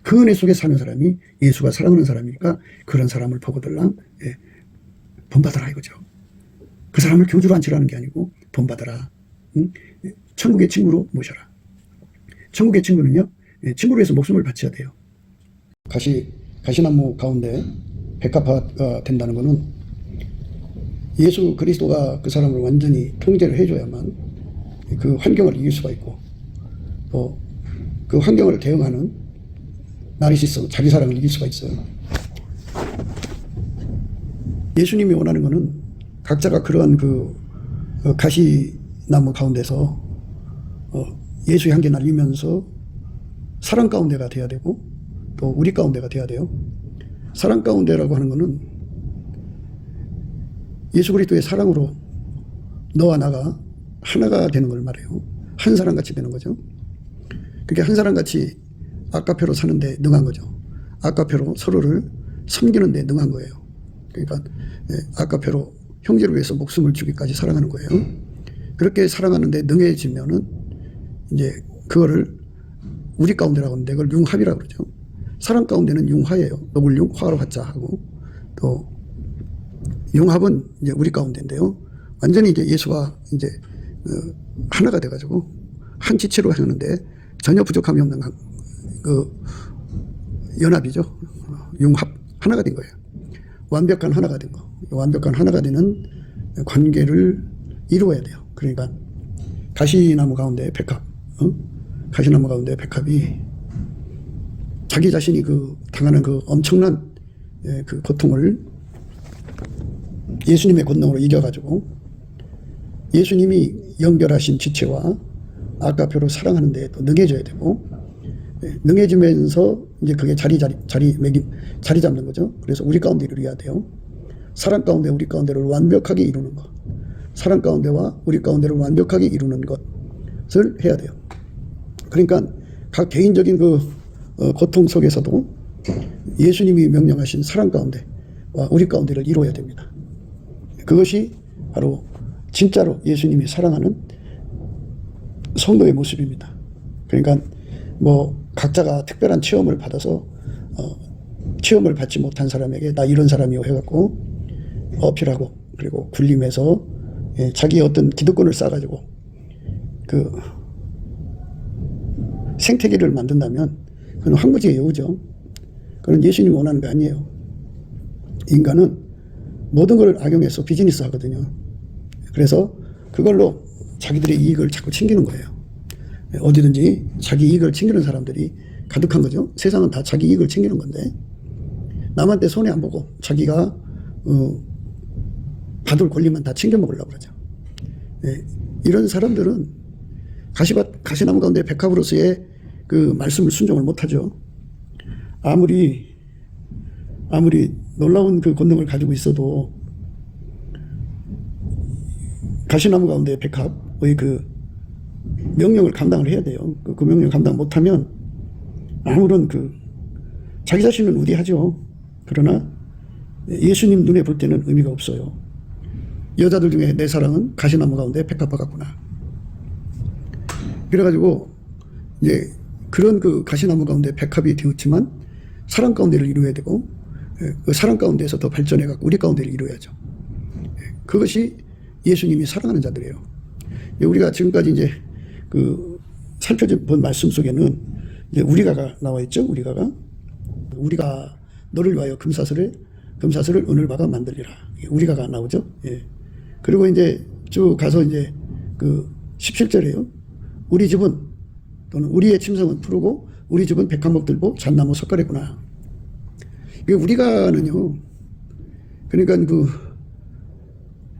그 은혜 속에 사는 사람이 예수가 사랑하는 사람이니까 그런 사람을 보고들랑 본받아라 이거죠. 그 사람을 교주로 앉히라는 게 아니고 본받아라. 천국의 친구로 모셔라. 천국의 친구는요. 친구로 해서 목숨을 바쳐야 돼요. 가시나무 가운데 백합화가 된다는 것은 예수 그리스도가 그 사람을 완전히 통제를 해줘야만 그 환경을 이길 수가 있고 또 그 환경을 대응하는 나르시스, 자기 사랑을 이길 수가 있어요. 예수님이 원하는 것은 각자가 그러한 그 가시나무 가운데서 예수의 향기 날리면서 사랑 가운데가 돼야 되고 또 우리 가운데가 돼야 돼요. 사랑 가운데라고 하는 것은 예수 그리스도의 사랑으로 너와 나가 하나가 되는 걸 말해요. 한 사람같이 되는 거죠. 그게 한 사람같이 아까페로 사는데 능한 거죠. 아까페로 서로를 섬기는데 능한 거예요. 그러니까 아까페로 형제를 위해서 목숨을 주기까지 사랑하는 거예요. 그렇게 사랑하는데 능해지면은 이제 그거를 우리 가운데라고 하는데 그걸 융합이라고 그러죠. 사랑 가운데는 융화예요. 녹을융, 화로 화자 하고 또 융합은 이제 우리 가운데인데요. 완전히 이제 예수가 이제 하나가 돼가지고 한 지체로 하는데 전혀 부족함이 없는 그 연합이죠. 융합 하나가 된 거예요. 완벽한 하나가 된 거. 완벽한 하나가 되는 관계를 이루어야 돼요. 그러니까 가시나무 가운데 백합, 가시나무 가운데 백합이 자기 자신이 그 당하는 그 엄청난 그 고통을 예수님의 권능으로 이겨가지고 예수님이 연결하신 지체와 아까표로 사랑하는데 또 능해져야 되고 능해지면서 이제 그게 자리 잡는 거죠. 그래서 우리 가운데 이루어야 돼요. 사랑 가운데 우리 가운데를 완벽하게 이루는 것. 사랑 가운데와 우리 가운데를 완벽하게 이루는 것을 해야 돼요. 그러니까 각 개인적인 그 고통 속에서도 예수님이 명령하신 사랑 가운데와 우리 가운데를 이루어야 됩니다. 그것이 바로 진짜로 예수님이 사랑하는 성도의 모습입니다. 그러니까 뭐 각자가 특별한 체험을 받아서 체험을 받지 못한 사람에게 나 이런 사람이요 해갖고 어필하고 그리고 군림해서 자기의 어떤 기득권을 쌓아가지고 그 생태계를 만든다면 그건 황무지의 여우죠. 그건 예수님이 원하는 게 아니에요. 인간은 모든 걸 악용해서 비즈니스 하거든요. 그래서 그걸로 자기들의 이익을 자꾸 챙기는 거예요. 어디든지 자기 이익을 챙기는 사람들이 가득한 거죠. 세상은 다 자기 이익을 챙기는 건데 남한테 손해 안 보고 자기가 받을 권리만 다 챙겨 먹으려고 그러죠. 이런 사람들은 가시나무 가운데 백합으로서의 그 말씀을 순종을 못하죠. 아무리 놀라운 그 권능을 가지고 있어도 가시나무 가운데 백합의 그 명령을 감당을 해야 돼요. 그 명령을 감당 못하면 아무런 자기 자신은 우대하죠. 그러나 예수님 눈에 볼 때는 의미가 없어요. 여자들 중에 내 사랑은 가시나무 가운데 백합과 같구나. 그래가지고 이제 그런 그 가시나무 가운데 백합이 되었지만 사랑 가운데를 이루어야 되고 그 사랑 가운데에서 더 발전해갖고 우리 가운데를 이루어야죠. 그것이 예수님이 사랑하는 자들이에요. 우리가 지금까지 이제 그 살펴본 말씀 속에는 이제 우리가가 나와 있죠. 우리가 너를 위하여 금사슬을 오늘바가 만들리라. 우리가가 나오죠. 예. 그리고 이제 쭉 가서 이제 그 17절에요. 우리 집은 또는 우리의 침성은 푸르고 우리 집은 백합목 들고 잣나무 석가래구나. 우리가는요. 그러니까 그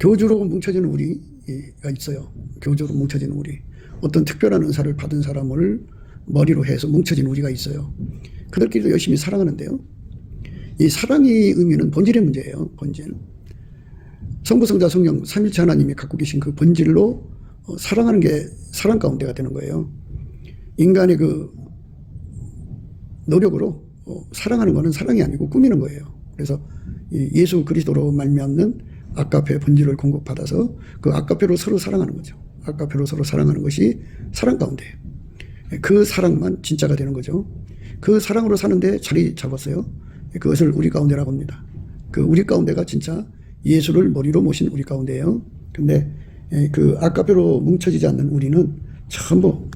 교주로 뭉쳐지는 우리가 있어요. 교주로 뭉쳐지는 우리. 어떤 특별한 은사를 받은 사람을 머리로 해서 뭉쳐진 우리가 있어요. 그들끼리도 열심히 사랑하는데요. 이 사랑의 의미는 본질의 문제예요. 본질. 성부, 성자, 성령 삼일체 하나님이 갖고 계신 그 본질로 사랑하는 게 사랑 가운데가 되는 거예요. 인간의 그 노력으로 사랑하는 것은 사랑이 아니고 꾸미는 거예요. 그래서 예수 그리스도로 말미암는 아가페 본질을 공급받아서 그 아가페로 서로 사랑하는 거죠. 아가페로 서로 사랑하는 것이 사랑 가운데예요. 그 사랑만 진짜가 되는 거죠. 그 사랑으로 사는데 자리 잡았어요. 그것을 우리 가운데라고 합니다. 그 우리 가운데가 진짜 예수를 머리로 모신 우리 가운데예요. 근데 그 아가페로 뭉쳐지지 않는 우리는 전부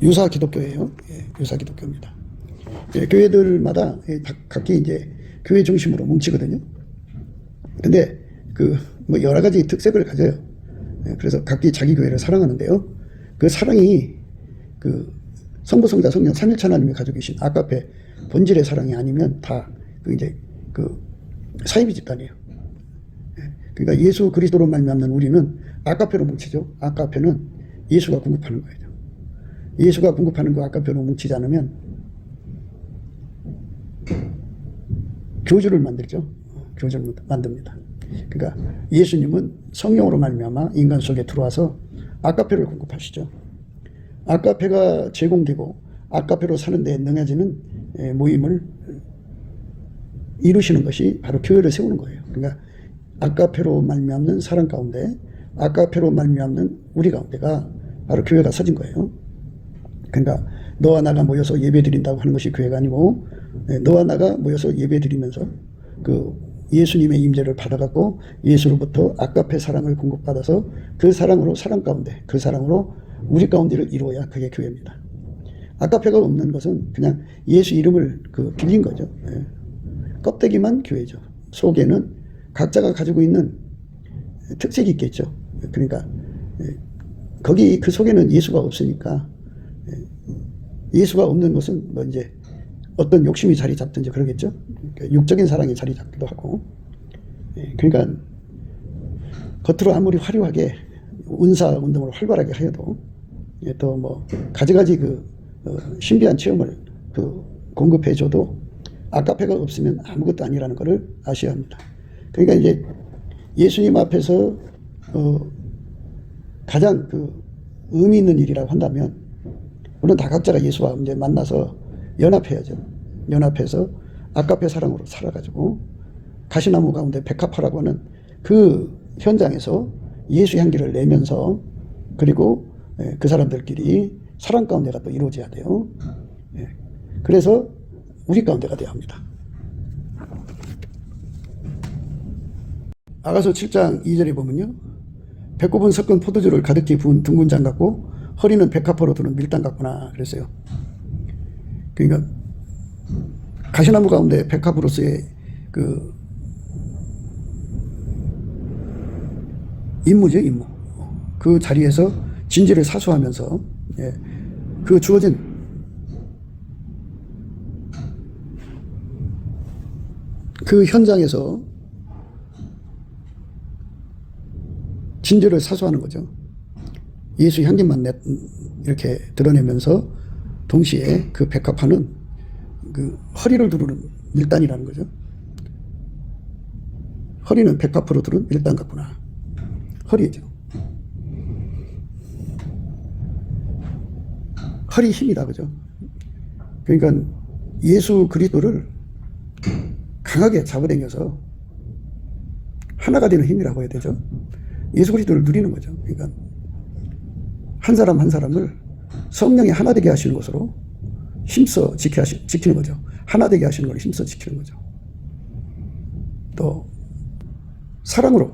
유사 기독교예요. 유사 기독교입니다. 교회들마다 각기 이제 교회 중심으로 뭉치거든요. 근데 뭐 여러 가지 특색을 가져요. 그래서 각기 자기 교회를 사랑하는데요. 그 사랑이 성부, 성자, 성령 삼일체 하나님이 가지고 계신 아가페 본질의 사랑이 아니면 다 이제 사이비 집단이에요. 그러니까 예수 그리스도로 말미암는 우리는 아가페로 뭉치죠. 아가페는 예수가 공급하는 거예요. 예수가 공급하는 그 아가페로 뭉치지 않으면 교주를 만들죠. 교주를 만듭니다. 그러니까 예수님은 성령으로 말미암아 인간 속에 들어와서 아가페를 공급하시죠. 아가페가 제공되고 아가페로 사는 데 능해지는 모임을 이루시는 것이 바로 교회를 세우는 거예요. 그러니까 아가페로 말미암는 사랑 가운데 아가페로 말미암는 우리 가운데가 바로 교회가 서진 거예요. 그러니까 너와 나가 모여서 예배 드린다고 하는 것이 교회가 아니고 너와 나가 모여서 예배 드리면서 예수님의 임재를 받아갖고 예수로부터 아가페 사랑을 공급받아서 그 사랑으로 사랑 가운데 그 사랑으로 우리 가운데를 이루어야 그게 교회입니다. 아가페가 없는 것은 그냥 예수 이름을 빌린 거죠. 껍데기만 교회죠. 속에는 각자가 가지고 있는 특색이 있겠죠. 그러니까 거기 그 속에는 예수가 없으니까 예수가 없는 것은 뭐 이제 어떤 욕심이 자리 잡든지 그러겠죠. 그러니까 육적인 사랑이 자리 잡기도 하고. 그러니까 겉으로 아무리 화려하게 은사 운동을 활발하게 하여도 또 뭐 가지가지 신비한 체험을 공급해줘도 아가페가 없으면 아무것도 아니라는 것을 아셔야 합니다. 그러니까 이제 예수님 앞에서 가장 그 의미 있는 일이라고 한다면, 물론 다 각자가 예수와 이제 만나서 연합해야죠. 연합해서 아까페 사랑으로 살아가지고 가시나무 가운데 백합화라고 하는 그 현장에서 예수 향기를 내면서, 그리고 그 사람들끼리 사랑 가운데가 또 이루어져야 돼요. 그래서 우리 가운데가 돼야 합니다. 아가서 7장 2절에 보면요, 배꼽은 섞은 포도주를 가득히 부은 둥근 장 같고 허리는 백합화로 두른 밀당 같구나 그랬어요. 그러니까 가시나무 가운데 백합으로서의 그 임무죠, 임무. 그 자리에서 진지를 사수하면서 그 주어진 그 현장에서 진지를 사수하는 거죠. 예수 향기만 이렇게 드러내면서 동시에 그 백합화는 그 허리를 두르는 밀단이라는 거죠. 허리는 백합으로 두른 밀단 같구나. 허리죠. 허리 힘이다, 그죠? 그러니까 예수 그리스도를 강하게 잡아당겨서 하나가 되는 힘이라고 해야 되죠. 예수 그리스도를 누리는 거죠. 그러니까 한 사람 한 사람을 성령이 하나 되게 하시는 것으로 힘써 지키는 거죠. 하나 되게 하시는 걸 힘써 지키는 거죠. 또 사랑으로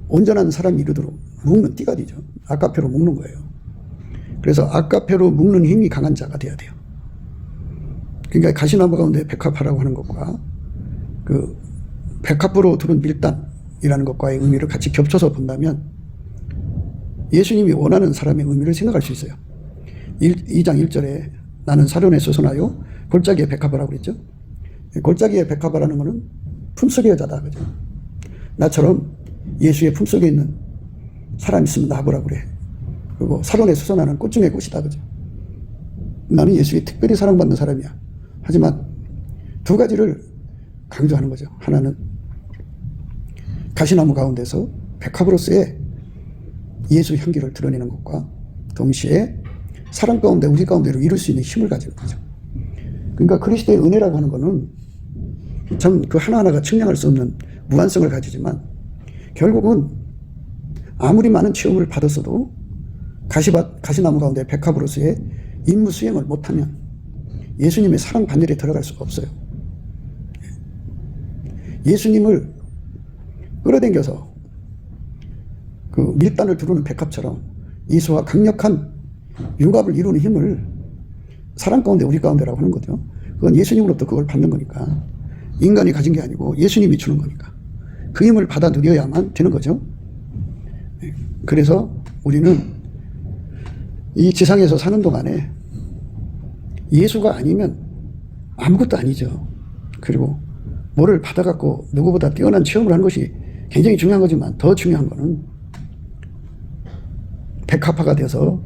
온전한 사람이 이르도록 묶는 띠가 되죠. 아까페로 묶는 거예요. 그래서 아까페로 묶는 힘이 강한 자가 돼야 돼요. 그러니까 가시나무 가운데 백합화라고 하는 것과 그 백합으로 두른 밀단이라는 것과의 의미를 같이 겹쳐서 본다면 예수님이 원하는 사람의 의미를 생각할 수 있어요. 2장 1절에 나는 사련에 쏘선하여 골짜기에 백합화라고 그랬죠. 골짜기에 백합화라는 것은 품속의 여자다, 그죠? 나처럼 예수의 품속에 있는 사람이 있으면 나보라고 그래. 그리고 사론에 솟아나는 꽃 중의 꽃이다, 그죠? 나는 예수의 특별히 사랑받는 사람이야. 하지만 두 가지를 강조하는 거죠. 하나는 가시나무 가운데서 백합으로서의 예수 향기를 드러내는 것과 동시에 사랑 가운데 우리 가운데로 이룰 수 있는 힘을 가지는 거죠. 그러니까 그리스도의 은혜라고 하는 것은 참 그 하나하나가 측량할 수 없는 무한성을 가지지만 결국은 아무리 많은 체험을 받았어도 가시나무 가운데 백합으로서의 임무 수행을 못하면 예수님의 사랑 반열에 들어갈 수가 없어요. 예수님을 끌어당겨서 그 밀단을 두르는 백합처럼 예수와 강력한 융합을 이루는 힘을 사랑 가운데 우리 가운데라고 하는 거죠. 그건 예수님으로부터 그걸 받는 거니까. 인간이 가진 게 아니고 예수님이 주는 거니까. 그 힘을 받아 누려야만 되는 거죠. 그래서 우리는 이 지상에서 사는 동안에 예수가 아니면 아무것도 아니죠. 그리고 뭐를 받아갖고 누구보다 뛰어난 체험을 하는 것이 굉장히 중요한 거지만 더 중요한 거는 백합화가 돼서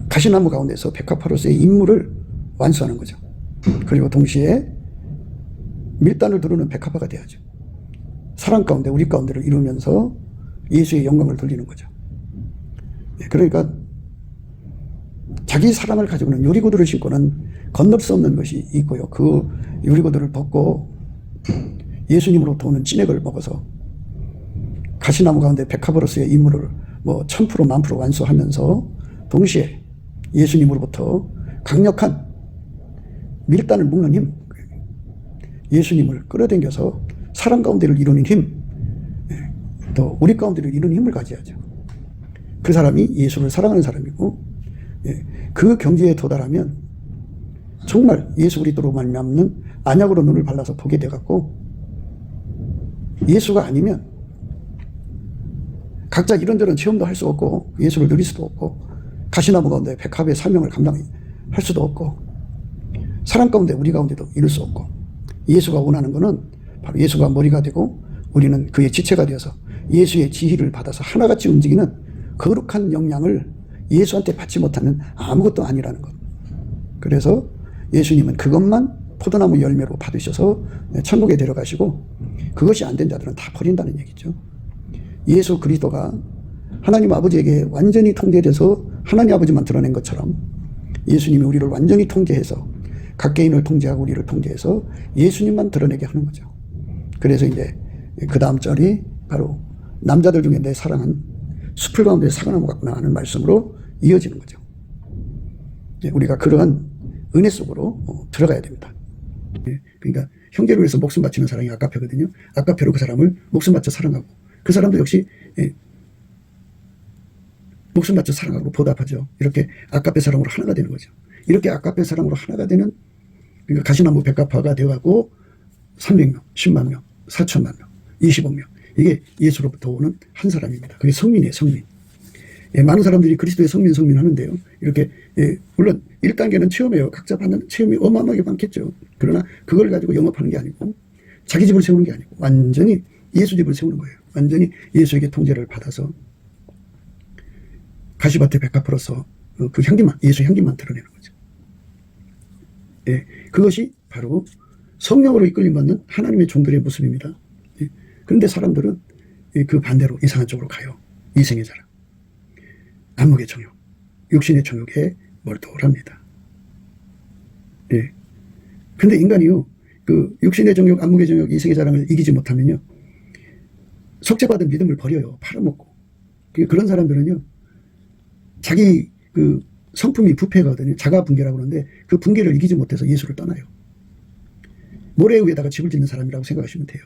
가시나무 가운데서 백합화로서의 임무를 완수하는 거죠. 그리고 동시에 밀단을 두르는 백합화가 돼야죠. 사랑 가운데 우리 가운데를 이루면서 예수의 영광을 돌리는 거죠. 그러니까 자기 사랑을 가지고는 유리구두를 신고는 건널 수 없는 것이 있고요. 그 유리구두를 벗고 예수님으로부터 오는 찐액을 먹어서 가시나무 가운데 백합으로서의 임무를 1000% 1000% 완수하면서 동시에 예수님으로부터 강력한 밀단을 묶는 힘, 예수님을 끌어당겨서 사랑 가운데를 이루는 힘, 또 우리 가운데를 이루는 힘을 가져야죠. 그 사람이 예수를 사랑하는 사람이고, 그 경지에 도달하면 정말 예수 그리스도로 말미암는 안약으로 눈을 발라서 보게 돼갖고 예수가 아니면 각자 이런저런 체험도 할 수 없고 예수를 누릴 수도 없고 가시나무 가운데 백합의 사명을 감당할 수도 없고 사랑 가운데 우리 가운데도 이룰 수 없고 예수가 원하는 것은 바로 예수가 머리가 되고 우리는 그의 지체가 되어서 예수의 지휘를 받아서 하나같이 움직이는 거룩한 역량을 예수한테 받지 못하면 아무것도 아니라는 것. 그래서 예수님은 그것만 포도나무 열매로 받으셔서 천국에 데려가시고, 그것이 안 된 자들은 다 버린다는 얘기죠. 예수 그리스도가 하나님 아버지에게 완전히 통제돼서 하나님 아버지만 드러낸 것처럼 예수님이 우리를 완전히 통제해서 각 개인을 통제하고 우리를 통제해서 예수님만 드러내게 하는 거죠. 그래서 이제 그 다음 절이 바로 남자들 중에 내 사랑은 숲을 가운데 사과나무 같구나 하는 말씀으로 이어지는 거죠. 우리가 그러한 은혜 속으로 들어가야 됩니다. 그러니까 형제를 위해서 목숨 바치는 사랑이 아가페거든요. 아가페로 그 사람을 목숨 바쳐 사랑하고, 그 사람도 역시 목숨 바쳐 사랑하고 보답하죠. 이렇게 아가페 사랑으로 하나가 되는 거죠. 이렇게 아가페 사랑으로 하나가 되는, 그러니까 가시나무 백합화가 되어가고 300명, 10만 명, 4천만 명, 25명, 이게 예수로부터 오는 한 사람입니다. 그게 성민이에요, 성민. 많은 사람들이 그리스도의 성민 하는데요. 이렇게 물론 1단계는 체험이에요. 각자 받는 체험이 어마어마하게 많겠죠. 그러나 그걸 가지고 영업하는 게 아니고 자기 집을 세우는 게 아니고 완전히 예수 집을 세우는 거예요. 완전히 예수에게 통제를 받아서 가시밭의 백합으로서 그 향기만, 예수 향기만 드러내는 거죠. 그것이 바로 성령으로 이끌림받는 하나님의 종들의 모습입니다. 그런데 사람들은 그 반대로 이상한 쪽으로 가요. 이생의 자랑, 안목의 정욕, 육신의 정욕에 몰두합니다. 근데 인간이요, 그 육신의 정욕, 안목의 정욕, 이생의 자랑을 이기지 못하면요, 속죄받은 믿음을 버려요. 팔아먹고. 그런 사람들은요, 자기 그 성품이 부패거든요. 자가 붕괴라고 그러는데 그 붕괴를 이기지 못해서 예수를 떠나요. 모래 위에다가 집을 짓는 사람이라고 생각하시면 돼요.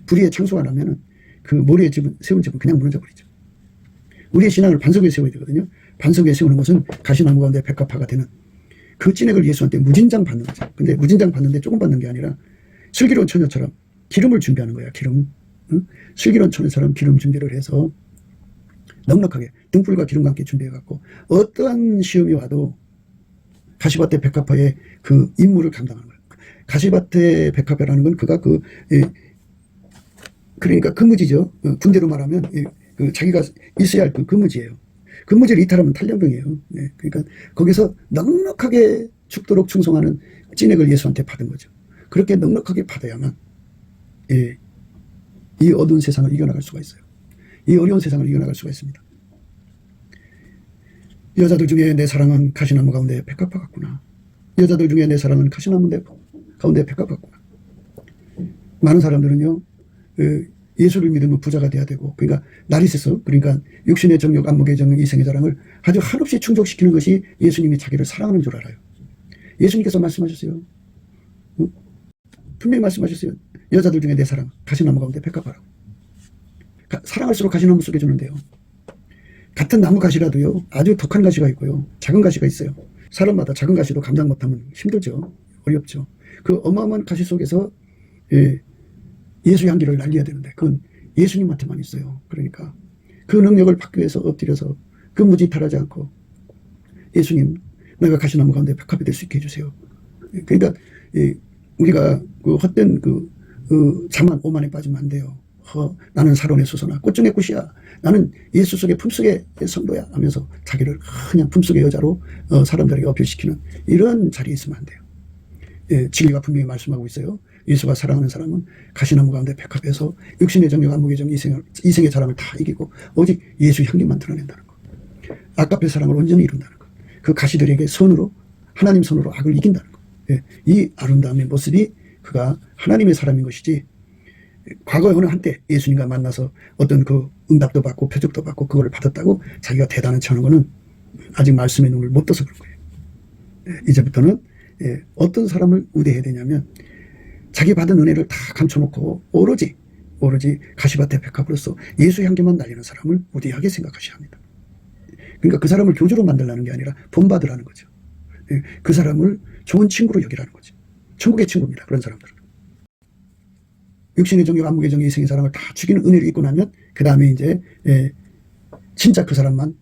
불의의 창수가 나면은 그 모래에 세운 집은 그냥 무너져 버리죠. 우리의 신앙을 반석 위에 세워야 되거든요. 반석 위에 세우는 것은 가시나무 가운데 백합화가 되는 그 찐액을 예수한테 무진장 받는 거죠. 근데 무진장 받는데 조금 받는 게 아니라 슬기로운 처녀처럼 기름을 준비하는 거야. 기름. 응? 슬기로운 처녀처럼 기름 준비를 해서 넉넉하게 등불과 기름과 함께 준비해갖고 어떠한 시험이 와도 가시밭의 백합화의 그 임무를 감당하는 거예요. 가시밭의 백합화라는 건 그가 그러니까 근무지죠. 군대로 말하면 그 자기가 있어야 할 그 근무지예요. 근무지를 이탈하면 탈영병이에요. 그러니까 거기서 넉넉하게 죽도록 충성하는 찐액을 예수한테 받은 거죠. 그렇게 넉넉하게 받아야만 이 어두운 세상을 이겨나갈 수가 있어요. 이 어려운 세상을 이겨나갈 수가 있습니다. 여자들 중에 내 사랑은 가시나무 가운데 백합화 같구나. 여자들 중에 내 사랑은 가시나무 가운데 백합화 같구나. 많은 사람들은요, 예수를 믿으면 부자가 돼야 되고, 그러니까 나리세스, 그러니까 육신의 정욕, 안목의 정욕, 이생의 자랑을 아주 한없이 충족시키는 것이 예수님이 자기를 사랑하는 줄 알아요. 예수님께서 말씀하셨어요. 분명히 말씀하셨어요. 여자들 중에 내 사랑, 가시나무 가운데 백합화라고. 사랑할수록 가시나무 속에 주는데요. 같은 나무 가시라도요, 아주 독한 가시가 있고요, 작은 가시가 있어요. 사람마다 작은 가시도 감당 못하면 힘들죠. 어렵죠. 그 어마어마한 가시 속에서 예수 향기를 날려야 되는데 그건 예수님한테만 있어요. 그러니까 그 능력을 받기 위해서 엎드려서 그 무지탈하지 않고 예수님, 내가 가시나무 가운데 백합이 될 수 있게 해주세요. 그러니까 우리가 그 헛된 자만 오만에 빠지면 안 돼요. 나는 사론의 수소나 꽃 중의 꽃이야. 나는 예수 속의 품속의 성도야 하면서 자기를 그냥 품속의 여자로 사람들에게 어필시키는 이런 자리에 있으면 안 돼요. 진리가 분명히 말씀하고 있어요. 예수가 사랑하는 사람은 가시나무 가운데 백합에서 육신의 정욕, 안목의 정욕, 이생의 자랑을 다 이기고 오직 예수 향기만 드러낸다는 것. 아가페 사랑을 온전히 이룬다는 것. 그 가시들에게 선으로, 하나님 선으로 악을 이긴다는 것. 이 아름다움의 모습이 그가 하나님의 사람인 것이지, 과거에 어느 한때 예수님과 만나서 어떤 그 응답도 받고 표적도 받고 그걸 받았다고 자기가 대단한 척하는 거는 아직 말씀의 눈을 못 떠서 그런 거예요. 이제부터는 어떤 사람을 우대해야 되냐면 자기 받은 은혜를 다 감춰놓고 오로지 가시밭의 백합으로서 예수 향기만 날리는 사람을 우대하게 생각하셔야 합니다. 그러니까 그 사람을 교주로 만들라는 게 아니라 본받으라는 거죠. 그 사람을 좋은 친구로 여기라는 거죠. 천국의 친구입니다. 그런 사람들은. 육신의 정욕, 안목의 정욕, 이생의 사랑을 다 죽이는 은혜를 입고 나면 그 다음에 이제 진짜 그 사람만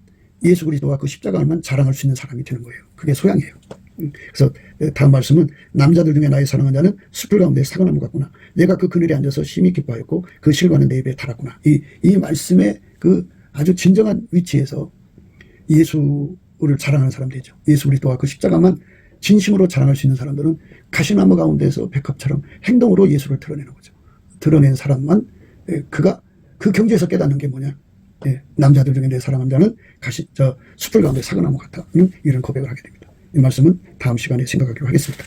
예수 그리스도와 그 십자가만 자랑할 수 있는 사람이 되는 거예요. 그게 소양이에요. 그래서 다음 말씀은 남자들 중에 나의 사랑하는 자는 숲을 가운데 사과나무 같구나. 내가 그 그늘에 앉아서 심히 기뻐하였고 그 실과는 내 입에 달았구나. 이 말씀의 그 아주 진정한 위치에서 예수를 자랑하는 사람들이죠. 예수 그리스도와 그 십자가만 진심으로 자랑할 수 있는 사람들은 가시나무 가운데서 백합처럼 행동으로 예수를 드러내는 거죠. 드러낸 사람만 그가 그 경지에서 깨닫는 게 뭐냐? 남자들 중에 내 사랑하는 자는 숲을 가운데 사과나무 같다. 이런 고백을 하게 됩니다. 이 말씀은 다음 시간에 생각하기로 하겠습니다.